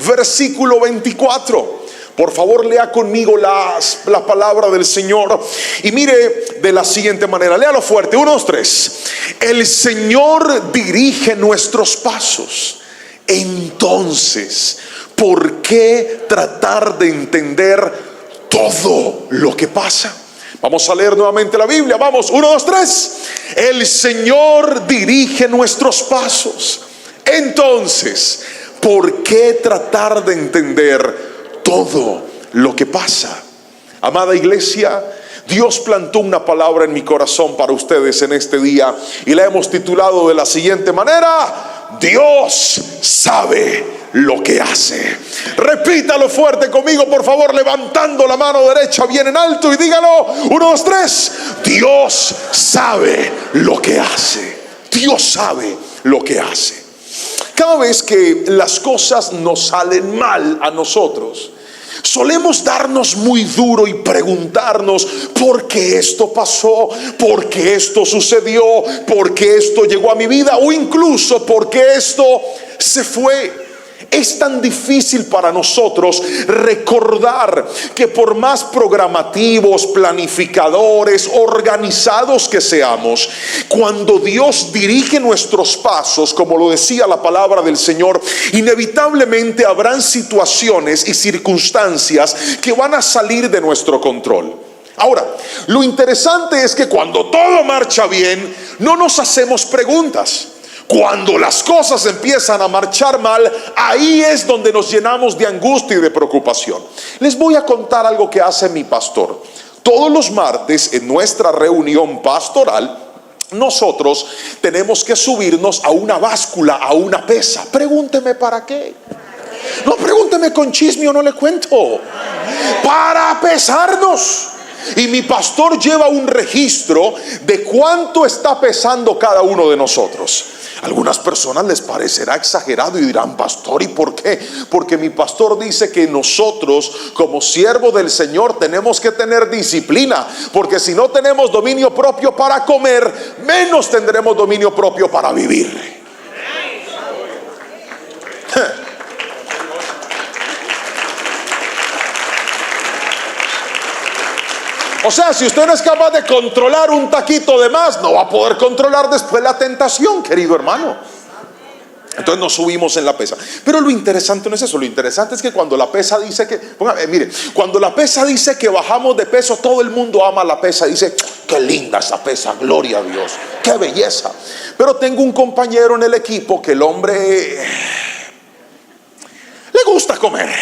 versículo 24. Por favor, lea conmigo la palabra del Señor y mire de la siguiente manera. Léalo fuerte. 1, 2, 3. El Señor dirige nuestros pasos. Entonces, ¿por qué tratar de entender todo lo que pasa? Vamos a leer nuevamente la Biblia. Vamos, 1, 2, 3. El Señor dirige nuestros pasos. Entonces, ¿por qué tratar de entender todo lo que pasa? Amada iglesia, Dios plantó una palabra en mi corazón para ustedes en este día y la hemos titulado de la siguiente manera: Dios sabe lo que hace. Repítalo fuerte conmigo, por favor, levantando la mano derecha bien en alto y dígalo. 1, 2, 3. Dios sabe lo que hace. Dios sabe lo que hace. Cada vez que las cosas nos salen mal a nosotros, solemos darnos muy duro y preguntarnos: ¿por qué esto pasó? ¿Por qué esto sucedió? ¿Por qué esto llegó a mi vida? O incluso, ¿por qué esto se fue? Es tan difícil para nosotros recordar que por más programativos, planificadores, organizados que seamos, cuando Dios dirige nuestros pasos, como lo decía la palabra del Señor, inevitablemente habrán situaciones y circunstancias que van a salir de nuestro control. Ahora, lo interesante es que cuando todo marcha bien, no nos hacemos preguntas. Cuando las cosas empiezan a marchar mal, ahí es donde nos llenamos de angustia y de preocupación. Les voy a contar algo que hace mi pastor. Todos los martes en nuestra reunión pastoral, nosotros tenemos que subirnos a una báscula, a una pesa. Pregúnteme para qué. No, pregúnteme con chisme o no le cuento. Para pesarnos. Y mi pastor lleva un registro de cuánto está pesando cada uno de nosotros. A algunas personas les parecerá exagerado y dirán: pastor, ¿y por qué? Porque mi pastor dice que nosotros, como siervos del Señor, tenemos que tener disciplina, porque si no tenemos dominio propio para comer, menos tendremos dominio propio para vivir. O sea, si usted no es capaz de controlar un taquito de más, no va a poder controlar después la tentación, querido hermano. Entonces nos subimos en la pesa. Pero lo interesante no es eso. Lo interesante es que cuando la pesa dice que, mire, cuando la pesa dice que bajamos de peso, todo el mundo ama la pesa. Dice: qué linda esa pesa, gloria a Dios, qué belleza. Pero tengo un compañero en el equipo que el hombre le gusta comer.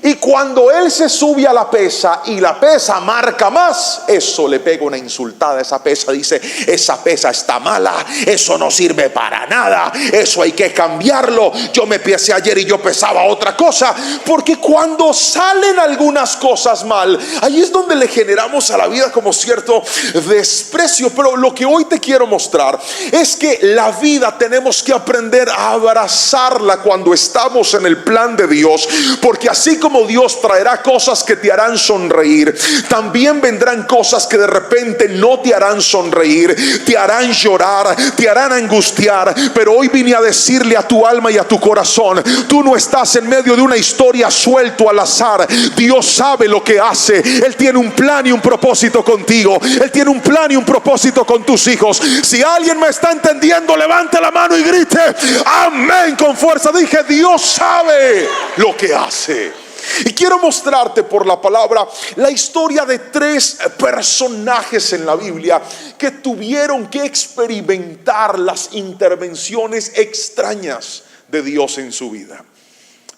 Y cuando él se sube a la pesa y la pesa marca más, eso le pega una insultada a esa pesa. Dice: esa pesa está mala, eso no sirve para nada, eso hay que cambiarlo. Yo me pesé ayer y yo pesaba otra cosa. Porque cuando salen algunas cosas mal, ahí es donde le generamos a la vida como cierto desprecio. Pero lo que hoy te quiero mostrar es que la vida tenemos que aprender a abrazarla cuando estamos en el plan de Dios. Porque así como Dios traerá cosas que te harán sonreír, también vendrán cosas que de repente no te harán sonreír, te harán llorar, te harán angustiar. Pero hoy vine a decirle a tu alma y a tu corazón: tú no estás en medio de una historia suelto al azar. Dios sabe lo que hace. Él tiene un plan y un propósito contigo. Él tiene un plan y un propósito con tus hijos. Si alguien me está entendiendo, levante la mano y grite amén con fuerza. Dije: Dios sabe lo que hace. Y quiero mostrarte por la palabra la historia de 3 personajes en la Biblia que tuvieron que experimentar las intervenciones extrañas de Dios en su vida.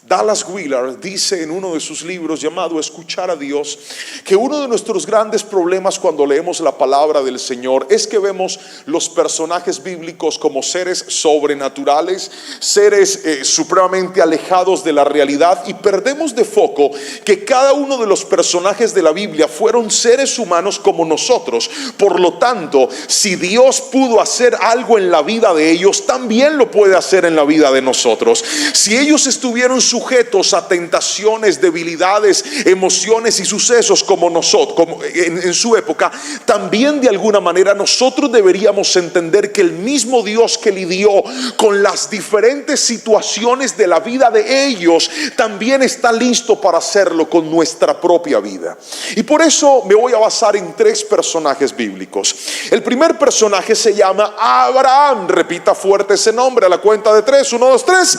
Dallas Willard dice en uno de sus libros llamado Escuchar a Dios, que uno de nuestros grandes problemas cuando leemos la palabra del Señor es que vemos los personajes bíblicos como seres sobrenaturales, seres supremamente alejados de la realidad, y perdemos de foco que cada uno de los personajes de la Biblia fueron seres humanos como nosotros. Por lo tanto, si Dios pudo hacer algo en la vida de ellos, también lo puede hacer en la vida de nosotros. Si ellos estuvieron sujetos a tentaciones, debilidades, emociones y sucesos como nosotros, como en su época, también de alguna manera nosotros deberíamos entender que el mismo Dios que lidió con las diferentes situaciones de la vida de ellos, también está listo para hacerlo con nuestra propia vida. Y por eso me voy a basar en 3 personajes bíblicos. El primer personaje se llama Abraham. Repita fuerte ese nombre a la cuenta de 3. 1, 2, 3.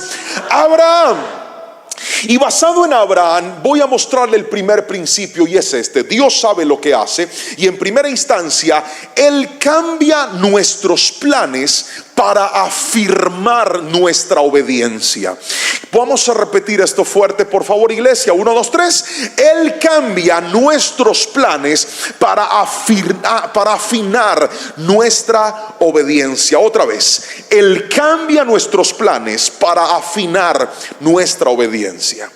Abraham. Y basado en Abraham voy a mostrarle el primer principio, y es este: Dios sabe lo que hace, y en primera instancia Él cambia nuestros planes para afirmar nuestra obediencia. Vamos a repetir esto fuerte, por favor, iglesia. 1, 2, 3. Él cambia nuestros planes para afinar nuestra obediencia. Otra vez, Él cambia nuestros planes para afinar nuestra obediencia.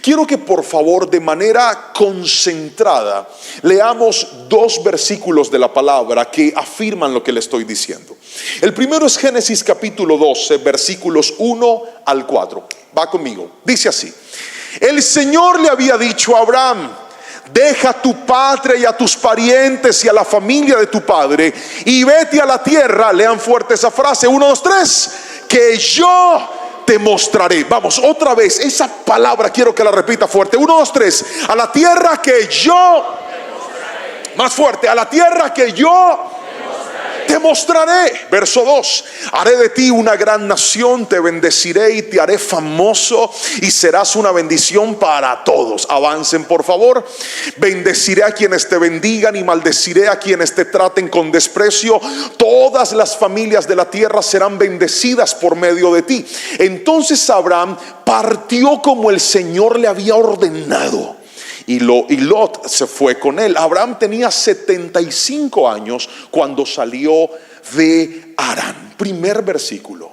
Quiero que por favor, de manera concentrada, leamos 2 versículos de la palabra que afirman lo que le estoy diciendo. El primero es Génesis capítulo 12, versículos 1 al 4. Va conmigo. Dice así: el Señor le había dicho a Abraham: deja tu patria y a tus parientes y a la familia de tu padre y vete a la tierra. Lean fuerte esa frase. 1, 2, 3. Que yo te mostraré. Vamos, otra vez, esa palabra quiero que la repita fuerte. 1, 2, 3. A la tierra que yo te mostraré. Más fuerte. A la tierra que yo te mostraré. Verso 2. Haré de ti una gran nación, te bendeciré y te haré famoso y serás una bendición para todos. Avancen por favor. Bendeciré a quienes te bendigan y maldeciré a quienes te traten con desprecio. Todas las familias de la tierra serán bendecidas por medio de ti. Entonces Abraham partió como el Señor le había ordenado, y Lot se fue con él. Abraham tenía 75 años cuando salió de Harán. Primer versículo.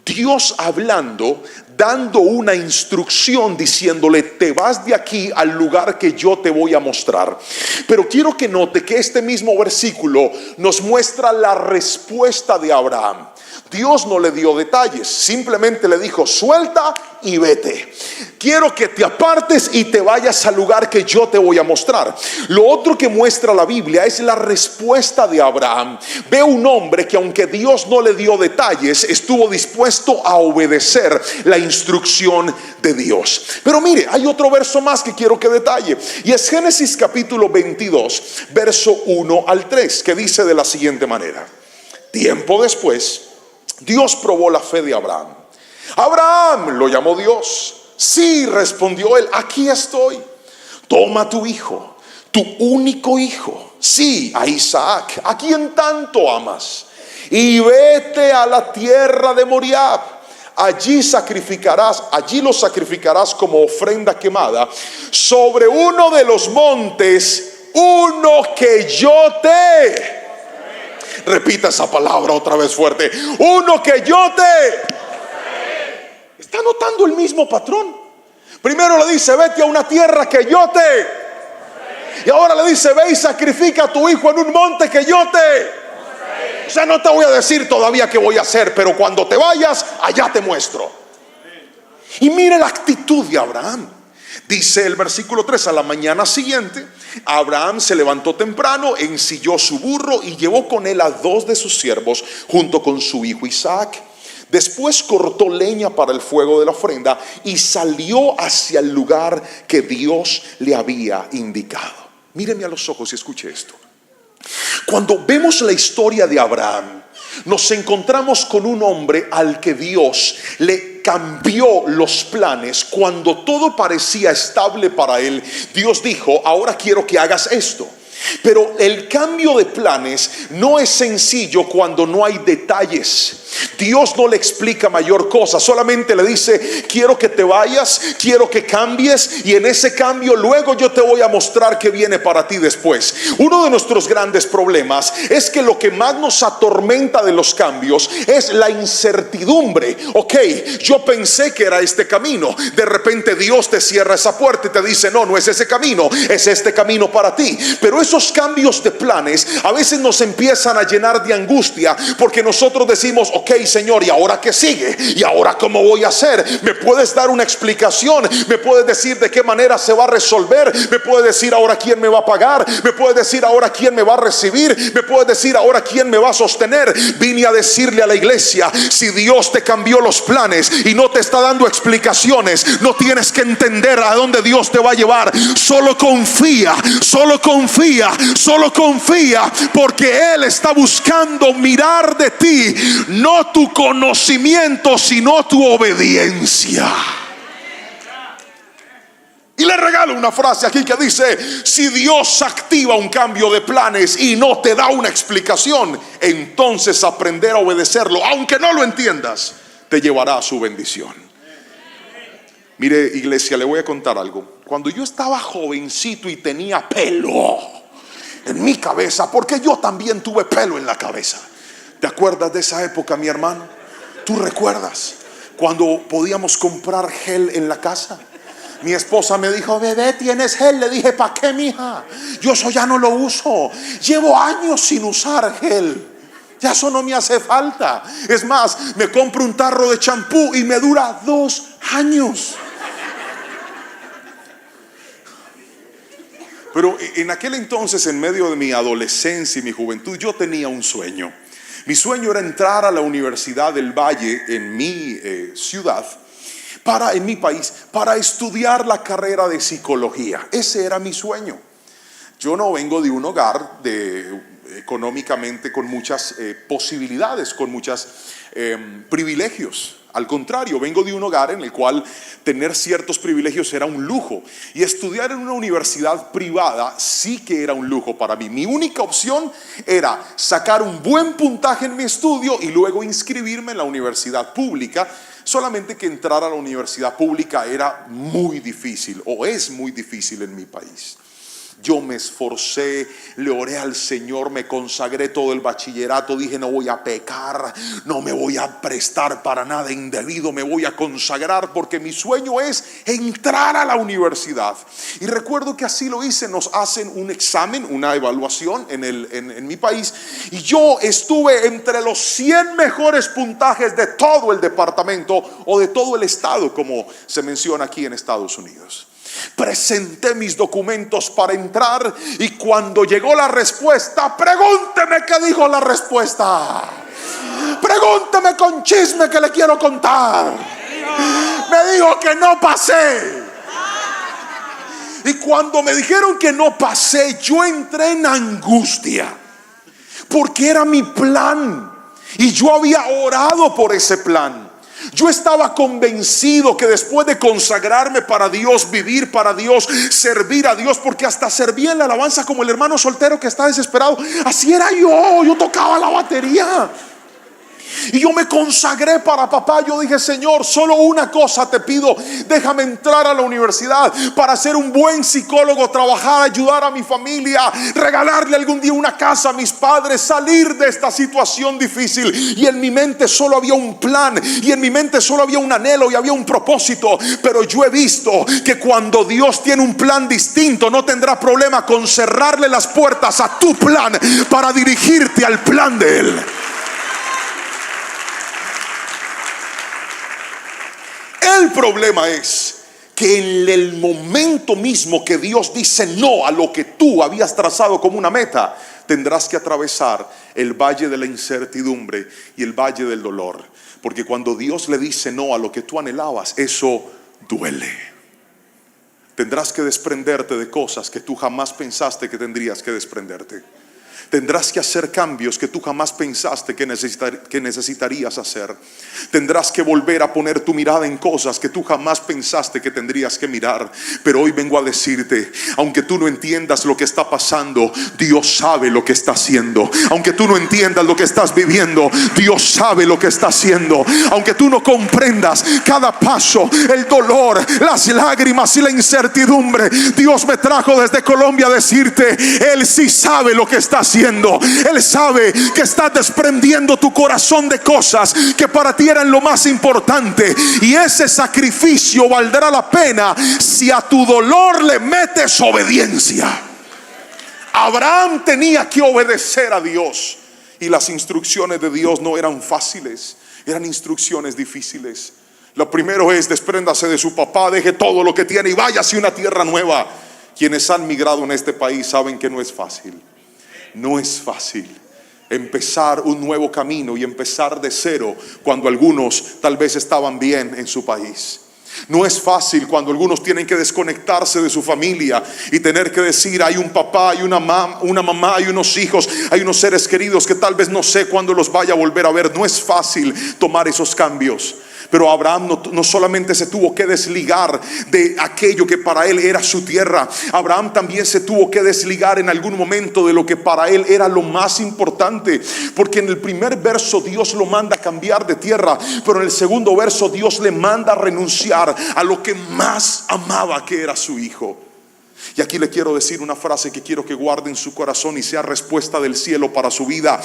Dios hablando, dando una instrucción, diciéndole: te vas de aquí al lugar que yo te voy a mostrar. Pero quiero que note que este mismo versículo nos muestra la respuesta de Abraham. Dios no le dio detalles, simplemente le dijo: suelta y vete. Quiero que te apartes y te vayas al lugar que yo te voy a mostrar. Lo otro que muestra la Biblia es la respuesta de Abraham. Ve un hombre que, aunque Dios no le dio detalles, estuvo dispuesto a obedecer la instrucción de Dios. Pero mire, hay otro verso más que quiero que detalle, y es Génesis capítulo 22, verso 1 al 3, que dice de la siguiente manera: tiempo después, Dios probó la fe de Abraham. Abraham, lo llamó Dios. Sí, respondió él, aquí estoy. Toma tu hijo, tu único hijo, sí, a Isaac, a quien tanto amas, y vete a la tierra de Moriab. Allí lo sacrificarás como ofrenda quemada sobre uno de los montes, uno que yo te... Repita esa palabra otra vez fuerte. Uno que yo te... ¿Está notando el mismo patrón? Primero le dice: vete a una tierra que yo te... Y ahora le dice: ve y sacrifica a tu hijo en un monte que yo te... O sea, no te voy a decir todavía qué voy a hacer, pero cuando te vayas, allá te muestro. Y mire la actitud de Abraham. Dice el versículo 3: a la mañana siguiente, Abraham se levantó temprano, ensilló su burro y llevó con él a 2 de sus siervos junto con su hijo Isaac. Después cortó leña para el fuego de la ofrenda y salió hacia el lugar que Dios le había indicado. Míreme a los ojos y escuche esto. Cuando vemos la historia de Abraham, nos encontramos con un hombre al que Dios le cambió los planes. Cuando todo parecía estable para él, Dios dijo: ahora quiero que hagas esto. Pero el cambio de planes no es sencillo cuando no hay detalles. Dios no le explica mayor cosa, solamente le dice: quiero que te vayas, quiero que cambies, y en ese cambio luego yo te voy a mostrar qué viene para ti después. Uno de nuestros grandes problemas es que lo que más nos atormenta de los cambios es la incertidumbre. Ok, yo pensé que era este camino, de repente Dios te cierra esa puerta y te dice: no, no es ese camino, es este camino para ti. Pero esos cambios de planes a veces nos empiezan a llenar de angustia, porque nosotros decimos: ok Señor, ¿y ahora qué sigue? ¿Y ahora cómo voy a hacer? ¿Me puedes dar una explicación? ¿Me puedes decir de qué manera se va a resolver? ¿Me puedes decir ahora quién me va a pagar? ¿Me puedes decir ahora quién me va a recibir? ¿Me puedes decir ahora quién me va a sostener? Vine a decirle a la iglesia, si Dios te cambió los planes y no te está dando explicaciones, no tienes que entender a dónde Dios te va a llevar. Solo confía, solo confía, solo confía, porque Él está buscando mirar de ti no tu conocimiento, sino tu obediencia. Y le regalo una frase aquí que dice: si Dios activa un cambio de planes y no te da una explicación, entonces aprender a obedecerlo, aunque no lo entiendas, te llevará a su bendición. Mire, iglesia, le voy a contar algo. Cuando yo estaba jovencito y tenía pelo en mi cabeza, porque yo también tuve pelo en la cabeza. ¿Te acuerdas de esa época, mi hermano? ¿Tú recuerdas cuando podíamos comprar gel en la casa? Mi esposa me dijo: bebé, ¿tienes gel? Le dije: ¿para qué, mija? Yo eso ya no lo uso. Llevo años sin usar gel. Ya eso no me hace falta. Es más, me compro un tarro de champú y me dura 2 años. Pero en aquel entonces, en medio de mi adolescencia y mi juventud, yo tenía un sueño. Mi sueño era entrar a la Universidad del Valle en mi ciudad, en mi país, para estudiar la carrera de psicología. Ese era mi sueño. Yo no vengo de un hogar económicamente con muchas posibilidades, con muchos privilegios. Al contrario, vengo de un hogar en el cual tener ciertos privilegios era un lujo, y estudiar en una universidad privada sí que era un lujo para mí. Mi única opción era sacar un buen puntaje en mi estudio y luego inscribirme en la universidad pública. Solamente que entrar a la universidad pública era muy difícil, o es muy difícil en mi país. Yo me esforcé, le oré al Señor, me consagré todo el bachillerato. Dije: no voy a pecar, no me voy a prestar para nada indebido, me voy a consagrar, porque mi sueño es entrar a la universidad. Y recuerdo que así lo hice. Nos hacen un examen, una evaluación en mi país, y yo estuve entre los 100 mejores puntajes de todo el departamento, o de todo el estado, como se menciona aquí en Estados Unidos. Presenté mis documentos para entrar, y cuando llegó la respuesta, pregúnteme qué dijo la respuesta. Pregúnteme con chisme que le quiero contar. Me dijo que no pasé. Y cuando me dijeron que no pasé, yo entré en angustia, porque era mi plan y yo había orado por ese plan. Yo estaba convencido que después de consagrarme para Dios, vivir para Dios, servir a Dios, porque hasta servía en la alabanza como el hermano soltero que está desesperado. Así era yo tocaba la batería. Y yo me consagré para papá. Yo dije: Señor, solo una cosa te pido: déjame entrar a la universidad para ser un buen psicólogo, trabajar, ayudar a mi familia, regalarle algún día una casa a mis padres, salir de esta situación difícil. Y en mi mente solo había un plan, y en mi mente solo había un anhelo y había un propósito. Pero yo he visto que cuando Dios tiene un plan distinto, no tendrá problema con cerrarle las puertas a tu plan para dirigirte al plan de Él. El problema es que en el momento mismo que Dios dice no a lo que tú habías trazado como una meta, tendrás que atravesar el valle de la incertidumbre y el valle del dolor. Porque cuando Dios le dice no a lo que tú anhelabas, eso duele. Tendrás que desprenderte de cosas que tú jamás pensaste que tendrías que desprenderte. Tendrás que hacer cambios que tú jamás pensaste que necesitarías hacer. Tendrás que volver a poner tu mirada en cosas que tú jamás pensaste que tendrías que mirar. Pero hoy vengo a decirte: aunque tú no entiendas lo que está pasando, Dios sabe lo que está haciendo. Aunque tú no entiendas lo que estás viviendo, Dios sabe lo que está haciendo. Aunque tú no comprendas cada paso, el dolor, las lágrimas y la incertidumbre, Dios me trajo desde Colombia a decirte: Él sí sabe lo que está haciendo. Él sabe que estás desprendiendo tu corazón de cosas que para ti eran lo más importante, y ese sacrificio valdrá la pena si a tu dolor le metes obediencia. Abraham tenía que obedecer a Dios, Y las instrucciones de Dios no eran fáciles, eran instrucciones difíciles. Lo primero es: despréndase de su papá, deje todo lo que tiene y váyase a una tierra nueva. Quienes han migrado en este país saben que no es fácil. No es fácil empezar un nuevo camino y empezar de cero cuando algunos tal vez estaban bien en su país. No es fácil cuando algunos tienen que desconectarse de su familia y tener que decir: hay un papá, hay una mamá, hay unos hijos, hay unos seres queridos que tal vez no sé cuándo los vaya a volver a ver. No es fácil tomar esos cambios. Pero Abraham no solamente se tuvo que desligar de aquello que para él era su tierra. Abraham también se tuvo que desligar en algún momento de lo que para él era lo más importante. Porque en el primer verso Dios lo manda a cambiar de tierra, pero en el segundo verso Dios le manda a renunciar a lo que más amaba, que era su hijo. Y aquí le quiero decir una frase que quiero que guarde en su corazón y sea respuesta del cielo para su vida.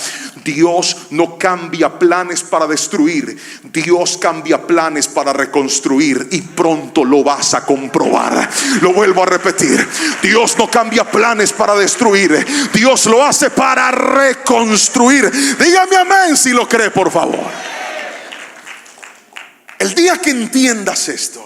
Dios no cambia planes para destruir, Dios cambia planes para reconstruir, y pronto lo vas a comprobar. Lo vuelvo a repetir: Dios no cambia planes para destruir, Dios lo hace para reconstruir. Dígame amén si lo cree, por favor. El día que entiendas esto,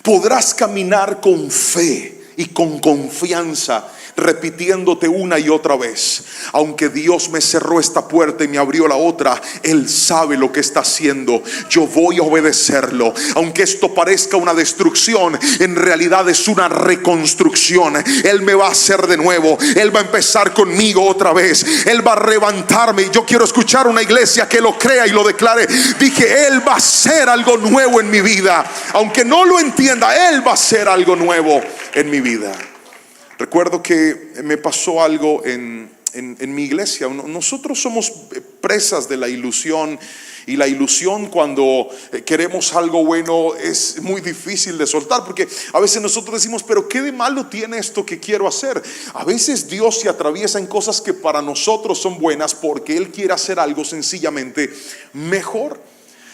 podrás caminar con fe y con confianza, repitiéndote una y otra vez: aunque Dios me cerró esta puerta y me abrió la otra, Él sabe lo que está haciendo, yo voy a obedecerlo. Aunque esto parezca una destrucción, en realidad es una reconstrucción. Él me va a hacer de nuevo, Él va a empezar conmigo otra vez, Él va a levantarme. Yo quiero escuchar una iglesia que lo crea y lo declare. Dije: Él va a hacer algo nuevo en mi vida. Aunque no lo entienda, Él va a hacer algo nuevo en mi vida. Recuerdo que me pasó algo en mi iglesia. Nosotros somos presas de la ilusión, y la ilusión, cuando queremos algo bueno, es muy difícil de soltar, porque a veces nosotros decimos: pero ¿qué de malo tiene esto que quiero hacer? A veces Dios se atraviesa en cosas que para nosotros son buenas, porque Él quiere hacer algo sencillamente mejor.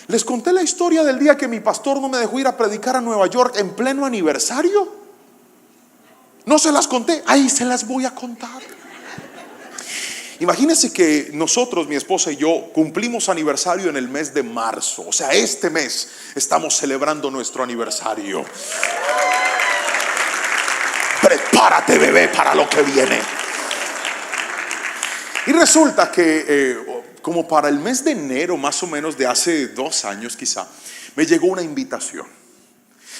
Les conté la historia del día que mi pastor no me dejó ir a predicar a Nueva York en pleno aniversario. No se las conté, ahí se las voy a contar. Imagínense que nosotros, mi esposa y yo, cumplimos aniversario en el mes de marzo. O sea, este mes estamos celebrando nuestro aniversario. Prepárate, bebé, para lo que viene. Y resulta que como para el mes de enero, más o menos de hace 2 años quizá, me llegó una invitación.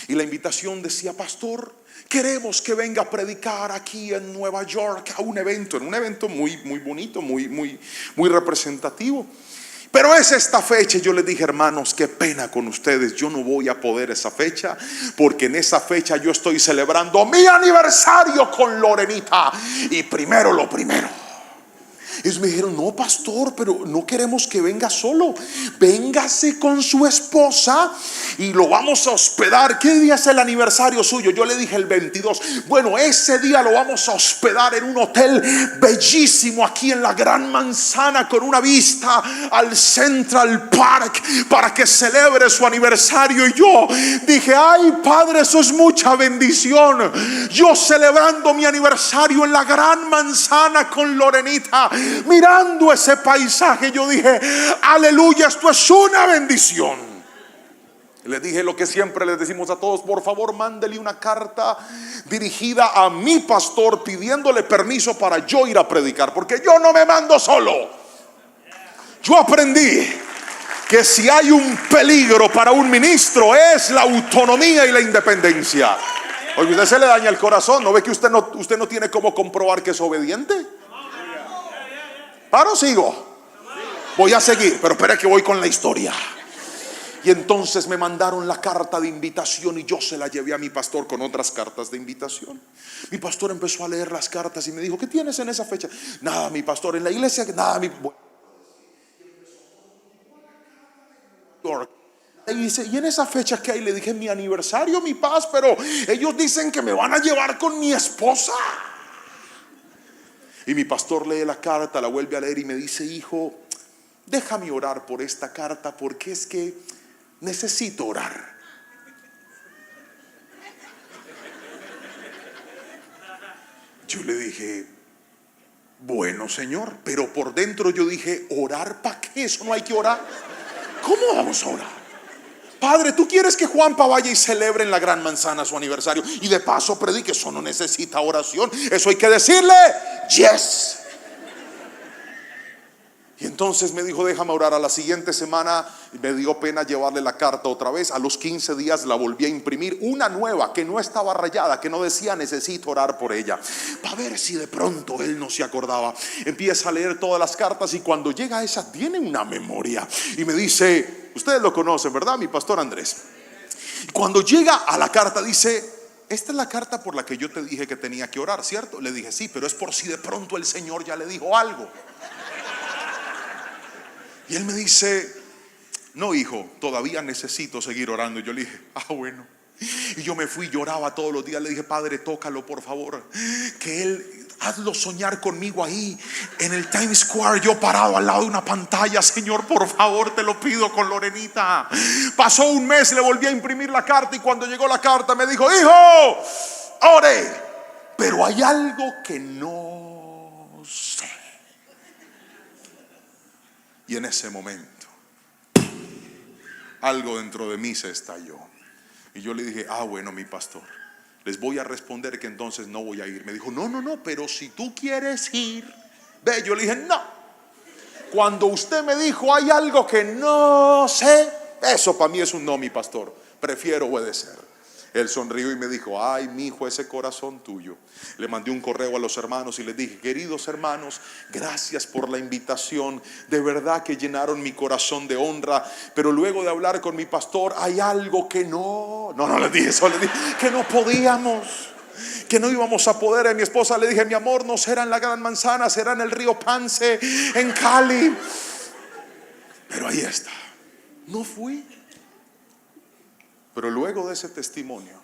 Y la invitación decía: pastor, queremos que venga a predicar aquí en Nueva York a un evento, muy, muy bonito, muy representativo. Pero es esta fecha. Yo les dije: hermanos, qué pena con ustedes, yo no voy a poder esa fecha, porque en esa fecha yo estoy celebrando mi aniversario con Lorenita, y primero lo primero. Ellos me dijeron: no, pastor, pero no queremos que venga solo, véngase con su esposa y lo vamos a hospedar. ¿Qué día es el aniversario suyo? Yo le dije: el 22. Bueno, ese día lo vamos a hospedar en un hotel bellísimo aquí en la Gran Manzana, con una vista al Central Park, para que celebre su aniversario. Y yo dije: ay, padre, eso es mucha bendición. Yo celebrando mi aniversario en la Gran Manzana con Lorenita, mirando ese paisaje, yo dije: aleluya, esto es una bendición. Les dije lo que siempre les decimos a todos: por favor, mándele una carta dirigida a mi pastor pidiéndole permiso para yo ir a predicar, porque yo no me mando solo. Yo aprendí que si hay un peligro para un ministro, es la autonomía y la independencia. Oye, usted se le daña el corazón. ¿No ve que usted no tiene cómo comprobar que es obediente? ¿Paro o sigo? Voy a seguir, pero espera que voy con la historia. Y entonces me mandaron la carta de invitación y yo se la llevé a mi pastor con otras cartas de invitación. Mi pastor empezó a leer las cartas y me dijo: ¿qué tienes en esa fecha? Nada, mi pastor, en la iglesia, nada, Y dice: ¿y en esa fecha qué hay? Le dije: mi aniversario, mi paz, pero ellos dicen que me van a llevar con mi esposa. Y mi pastor lee la carta, la vuelve a leer y me dice: hijo, déjame orar por esta carta, porque es que necesito orar. Yo le dije: Bueno, Señor, pero por dentro yo dije, ¿orar para qué? Eso no hay que orar. ¿Cómo vamos a orar? Padre, ¿tú quieres que Juanpa vaya y celebre en la Gran Manzana su aniversario y de paso predique? Eso no necesita oración. Eso hay que decirle, yes. Y entonces me dijo, déjame orar. A la siguiente semana me dio pena llevarle la carta otra vez. A los 15 días la volví a imprimir, una nueva que no estaba rayada, que no decía necesito orar por ella, para ver si de pronto él no se acordaba. Empieza a leer todas las cartas y cuando llega a esa tiene una memoria y me dice, ustedes lo conocen, ¿verdad? Mi pastor Andrés. Cuando llega a la carta dice, esta es la carta por la que yo te dije que tenía que orar, ¿cierto? Le dije, sí, pero es por si de pronto el Señor ya le dijo algo. Y él me dice, no, hijo, todavía necesito seguir orando. Y yo le dije, bueno. Y yo me fui, lloraba todos los días. Le dije, Padre, tócalo por favor, que él, hazlo soñar conmigo ahí en el Times Square, yo parado al lado de una pantalla. Señor, por favor, te lo pido con Lorenita. Pasó un mes, le volví a imprimir la carta y cuando llegó la carta me dijo, hijo, ore, pero hay algo que no sé. Y en ese momento algo dentro de mí se estalló. Y yo le dije, bueno, mi pastor, les voy a responder que entonces no voy a ir. Me dijo, no, pero si tú quieres ir, ve. Yo le dije, no. Cuando usted me dijo hay algo que no sé, eso para mí es un no, mi pastor. Prefiero obedecer. Él sonrió y me dijo, ay, mi hijo, ese corazón tuyo. Le mandé un correo a los hermanos y les dije, queridos hermanos, gracias por la invitación. De verdad que llenaron mi corazón de honra. Pero luego de hablar con mi pastor, hay algo que no les dije eso, les dije que no podíamos, que no íbamos a poder. A mi esposa le dije, mi amor, no será en la Gran Manzana, será en el río Pance, en Cali. Pero ahí está, no fui. Pero luego de ese testimonio,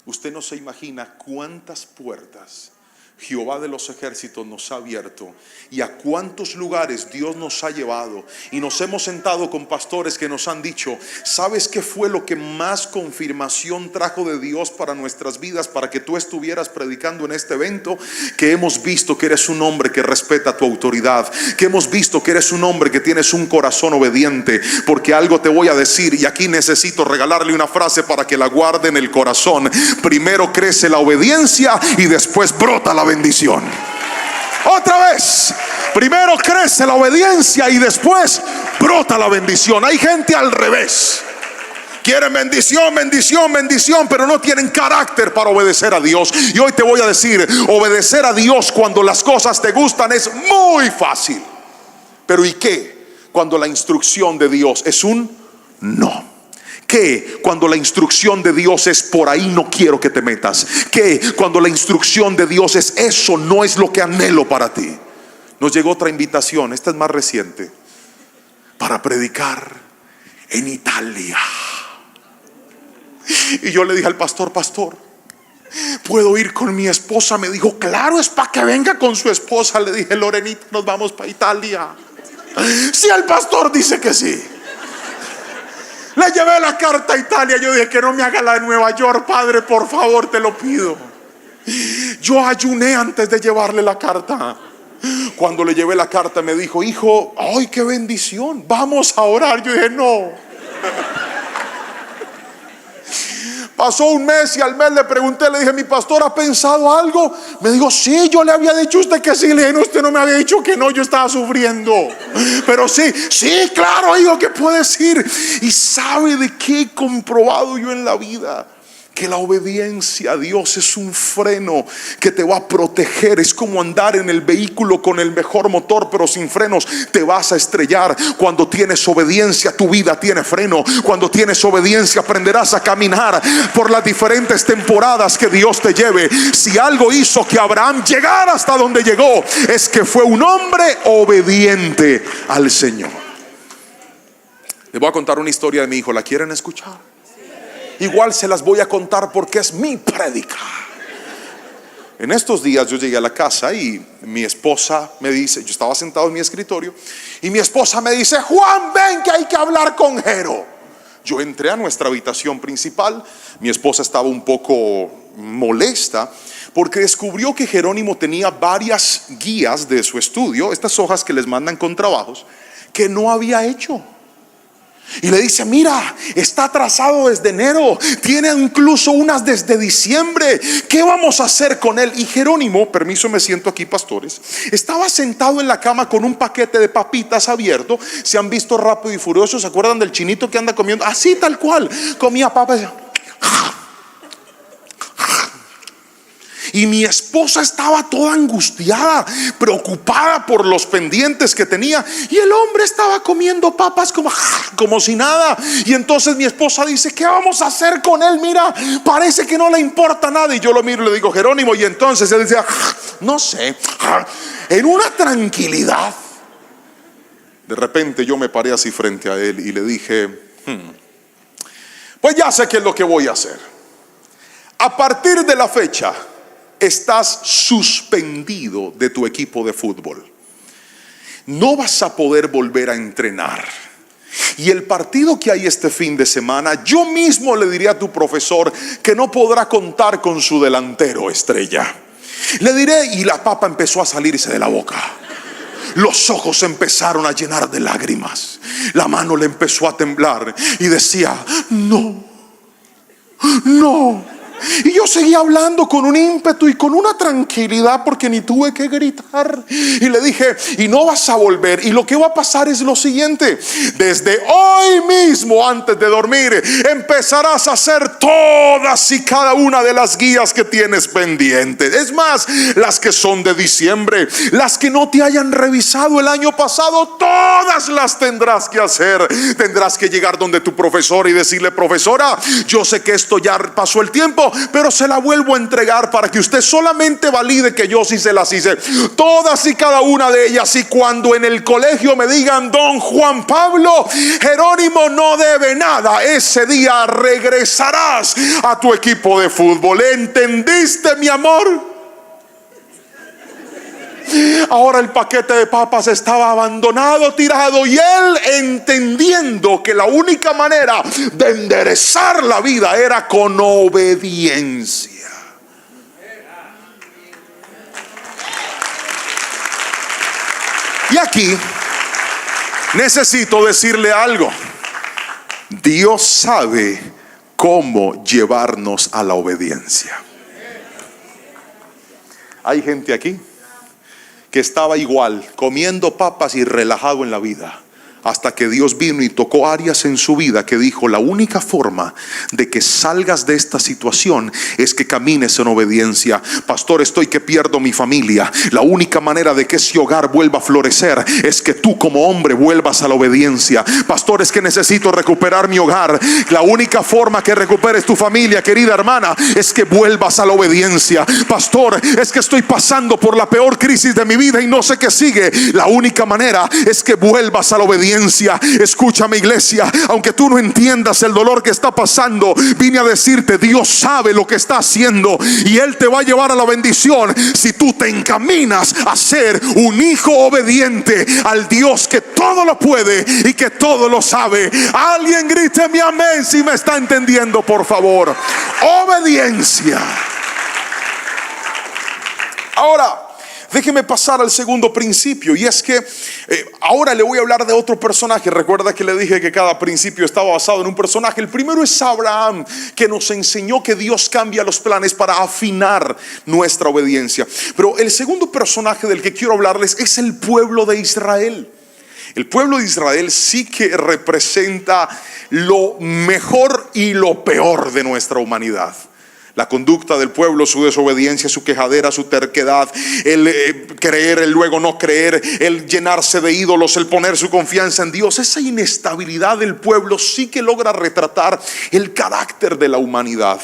usted no se imagina cuántas puertas Jehová de los ejércitos nos ha abierto y a cuántos lugares Dios nos ha llevado. Y nos hemos sentado con pastores que nos han dicho, ¿sabes qué fue lo que más confirmación trajo de Dios para nuestras vidas, para que tú estuvieras predicando en este evento? Que hemos visto que eres un hombre que respeta tu autoridad, que hemos visto que eres un hombre que tienes un corazón obediente. Porque algo te voy a decir, y aquí necesito regalarle una frase para que la guarde en el corazón. Primero crece la obediencia y después brota la bendición. Otra vez, primero crece la obediencia y después brota la bendición. Hay gente al revés, quieren bendición, pero no tienen carácter para obedecer a Dios. Y hoy te voy a decir, obedecer a Dios cuando las cosas te gustan es muy fácil. Pero ¿y qué cuando la instrucción de Dios es un no? ¿Qué cuando la instrucción de Dios es por ahí no quiero que te metas? ¿Qué cuando la instrucción de Dios es eso no es lo que anhelo para ti? Nos llegó otra invitación, esta es más reciente, para predicar en Italia. Y yo le dije al pastor, ¿puedo ir con mi esposa? Me dijo, claro, es para que venga con su esposa. Le dije, Lorenita, nos vamos para Italia. Si el pastor dice que sí. Le llevé la carta a Italia. Yo dije, que no me haga la de Nueva York, Padre, por favor, te lo pido. Yo ayuné antes de llevarle la carta. Cuando le llevé la carta me dijo, hijo, ay, qué bendición, vamos a orar. Yo dije, no. Pasó un mes y al mes le pregunté, le dije, ¿mi pastor ha pensado algo? Me dijo, sí, yo le había dicho a usted que sí. Le dije, no, usted no me había dicho que no, yo estaba sufriendo. Pero sí, claro, hijo, que puede decir. Y ¿sabe de qué he comprobado yo en la vida? Que la obediencia a Dios es un freno que te va a proteger. Es como andar en el vehículo con el mejor motor pero sin frenos, te vas a estrellar. Cuando tienes obediencia, tu vida tiene freno. Cuando tienes obediencia, aprenderás a caminar por las diferentes temporadas que Dios te lleve. Si algo hizo que Abraham llegara hasta donde llegó, es que fue un hombre obediente al Señor. Les voy a contar una historia de mi hijo. ¿La quieren escuchar? Igual se las voy a contar porque es mi prédica. En estos días yo llegué a la casa y mi esposa me dice, yo estaba sentado en mi escritorio y mi esposa me dice, Juan, ven que hay que hablar con Jero. Yo entré a nuestra habitación principal. Mi esposa estaba un poco molesta porque descubrió que Jerónimo tenía varias guías de su estudio, estas hojas que les mandan con trabajos, que no había hecho. Y le dice: mira, está atrasado desde enero, tiene incluso unas desde diciembre, ¿qué vamos a hacer con él? Y Jerónimo, permiso, me siento aquí, pastores, estaba sentado en la cama con un paquete de papitas abierto. Si han visto Rápido y Furioso, ¿se acuerdan del chinito que anda comiendo? Así tal cual, comía papas. Y mi esposa estaba toda angustiada, preocupada por los pendientes que tenía, y el hombre estaba comiendo papas como si nada. Y entonces mi esposa dice: ¿qué vamos a hacer con él? Mira, parece que no le importa nada. Y yo lo miro y le digo: Jerónimo. Y entonces él decía: no sé, en una tranquilidad. De repente yo me paré así frente a él y le dije: pues ya sé qué es lo que voy a hacer. A partir de la fecha estás suspendido de tu equipo de fútbol. No vas a poder volver a entrenar. Y el partido que hay este fin de semana, yo mismo le diré a tu profesor que no podrá contar con su delantero estrella. Le diré. Y la papa empezó a salirse de la boca. Los ojos empezaron a llenar de lágrimas. La mano le empezó a temblar y decía: no, no. Y yo seguía hablando con un ímpetu y con una tranquilidad, porque ni tuve que gritar. Y le dije: y no vas a volver. Y lo que va a pasar es lo siguiente: desde hoy mismo, antes de dormir, empezarás a hacer todas y cada una de las guías que tienes pendientes. Es más, las que son de diciembre, las que no te hayan revisado el año pasado, todas las tendrás que hacer. Tendrás que llegar donde tu profesor y decirle: profesora, yo sé que esto ya pasó el tiempo, pero se la vuelvo a entregar para que usted solamente valide que yo sí se las hice, todas y cada una de ellas. Y cuando en el colegio me digan: don Juan Pablo, Jerónimo no debe nada, ese día regresarás a tu equipo de fútbol. ¿Entendiste, mi amor? Ahora el paquete de papas estaba abandonado, tirado, y él, entendiendo que la única manera de enderezar la vida era con obediencia. Y aquí necesito decirle algo: Dios sabe cómo llevarnos a la obediencia. Hay gente aquí que estaba igual, comiendo papas y relajado en la vida, hasta que Dios vino y tocó áreas en su vida que dijo: la única forma de que salgas de esta situación es que camines en obediencia. Pastor, estoy que pierdo mi familia. La única manera de que ese hogar vuelva a florecer es que tú como hombre vuelvas a la obediencia. Pastor, es que necesito recuperar mi hogar. La única forma que recuperes tu familia, querida hermana, es que vuelvas a la obediencia. Pastor, es que estoy pasando por la peor crisis de mi vida y no sé qué sigue. La única manera es que vuelvas a la obediencia. Escúchame, iglesia, aunque tú no entiendas el dolor que está pasando, vine a decirte: Dios sabe lo que está haciendo y Él te va a llevar a la bendición si tú te encaminas a ser un hijo obediente al Dios que todo lo puede y que todo lo sabe. Alguien grite mi amén si me está entendiendo, por favor. Obediencia. Ahora, déjeme pasar al segundo principio, y es que ahora le voy a hablar de otro personaje. Recuerda que le dije que cada principio estaba basado en un personaje. El primero es Abraham, que nos enseñó que Dios cambia los planes para afinar nuestra obediencia. Pero el segundo personaje del que quiero hablarles es el pueblo de Israel. El pueblo de Israel sí que representa lo mejor y lo peor de nuestra humanidad. La conducta del pueblo, su desobediencia, su quejadera, su terquedad, el creer, el luego no creer, el llenarse de ídolos, el poner su confianza en Dios. Esa inestabilidad del pueblo sí que logra retratar el carácter de la humanidad.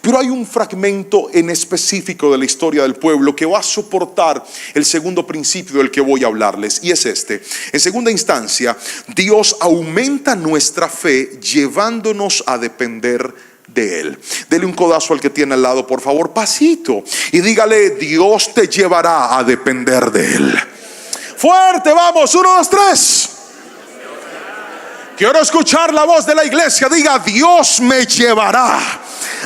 Pero hay un fragmento en específico de la historia del pueblo que va a soportar el segundo principio del que voy a hablarles, y es este. En segunda instancia, Dios aumenta nuestra fe llevándonos a depender de Él. Dele un codazo al que tiene al lado, por favor, pasito, y dígale: Dios te llevará a depender de Él. Fuerte, vamos, 1, 2, 3. Quiero escuchar la voz de la iglesia. Diga: Dios me llevará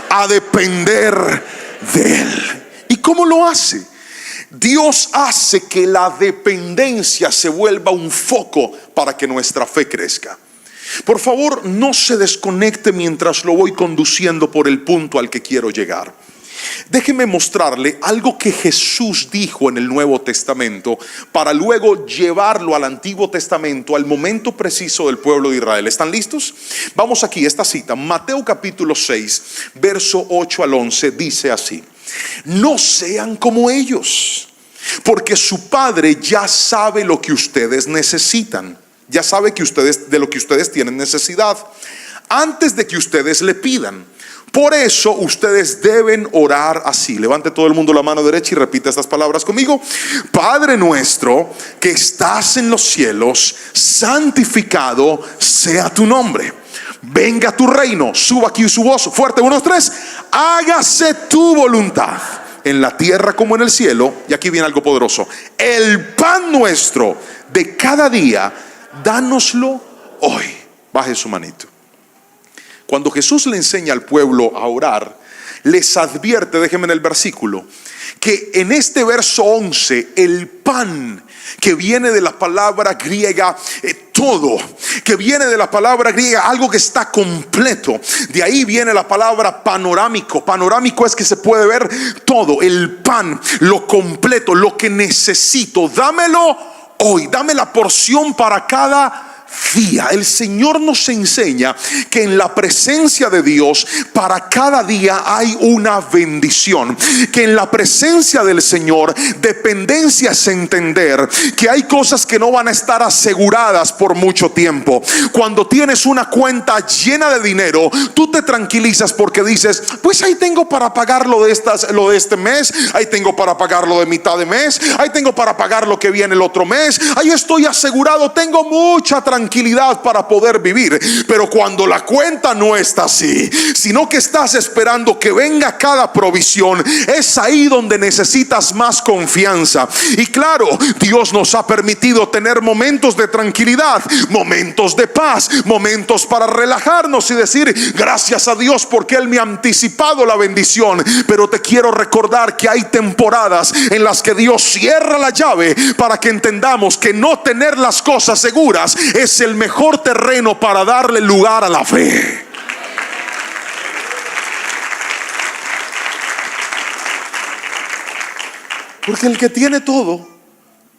a depender de Él. ¿Y cómo lo hace? Dios hace que la dependencia se vuelva un foco para que nuestra fe crezca. Por favor, no se desconecte mientras lo voy conduciendo por el punto al que quiero llegar. Déjeme mostrarle algo que Jesús dijo en el Nuevo Testamento para luego llevarlo al Antiguo Testamento, al momento preciso del pueblo de Israel. ¿Están listos? Vamos aquí, esta cita, Mateo capítulo 6, verso 8 al 11, dice así: no sean como ellos, porque su Padre ya sabe lo que ustedes necesitan. Ya sabe que de lo que ustedes tienen necesidad antes de que ustedes le pidan. Por eso ustedes deben orar así. Levante todo el mundo la mano derecha y repita estas palabras conmigo. Padre nuestro que estás en los cielos, santificado sea tu nombre. Venga tu reino. Suba aquí su voz fuerte, 1, 2, 3. Hágase tu voluntad en la tierra como en el cielo. Y aquí viene algo poderoso. El pan nuestro de cada día, dánoslo hoy. Baje su manito. Cuando Jesús le enseña al pueblo a orar, les advierte, déjenme en el versículo, que en este verso 11, el pan, que viene de la palabra griega todo, que viene de la palabra griega algo que está completo, de ahí viene la palabra panorámico. Panorámico es que se puede ver todo, el pan, lo completo, lo que necesito, dámelo hoy, dame la porción para cada día. El Señor nos enseña que en la presencia de Dios para cada día hay una bendición, que en la presencia del Señor dependencia es entender que hay cosas que no van a estar aseguradas por mucho tiempo. Cuando tienes una cuenta llena de dinero, tú te tranquilizas porque dices, pues ahí tengo para pagar lo de este mes, ahí tengo para pagar lo de mitad de mes, ahí tengo para pagar lo que viene el otro mes, ahí estoy asegurado, tengo mucha tranquilidad para poder vivir. Pero cuando la cuenta no está así, sino que estás esperando que venga cada provisión, es ahí donde necesitas más confianza. Y claro, Dios nos ha permitido tener momentos de tranquilidad, momentos de paz, momentos para relajarnos y decir gracias a Dios porque Él me ha anticipado la bendición. Pero te quiero recordar que hay temporadas en las que Dios cierra la llave para que entendamos que no tener las cosas seguras es el mejor terreno para darle lugar a la fe. Porque el que tiene todo,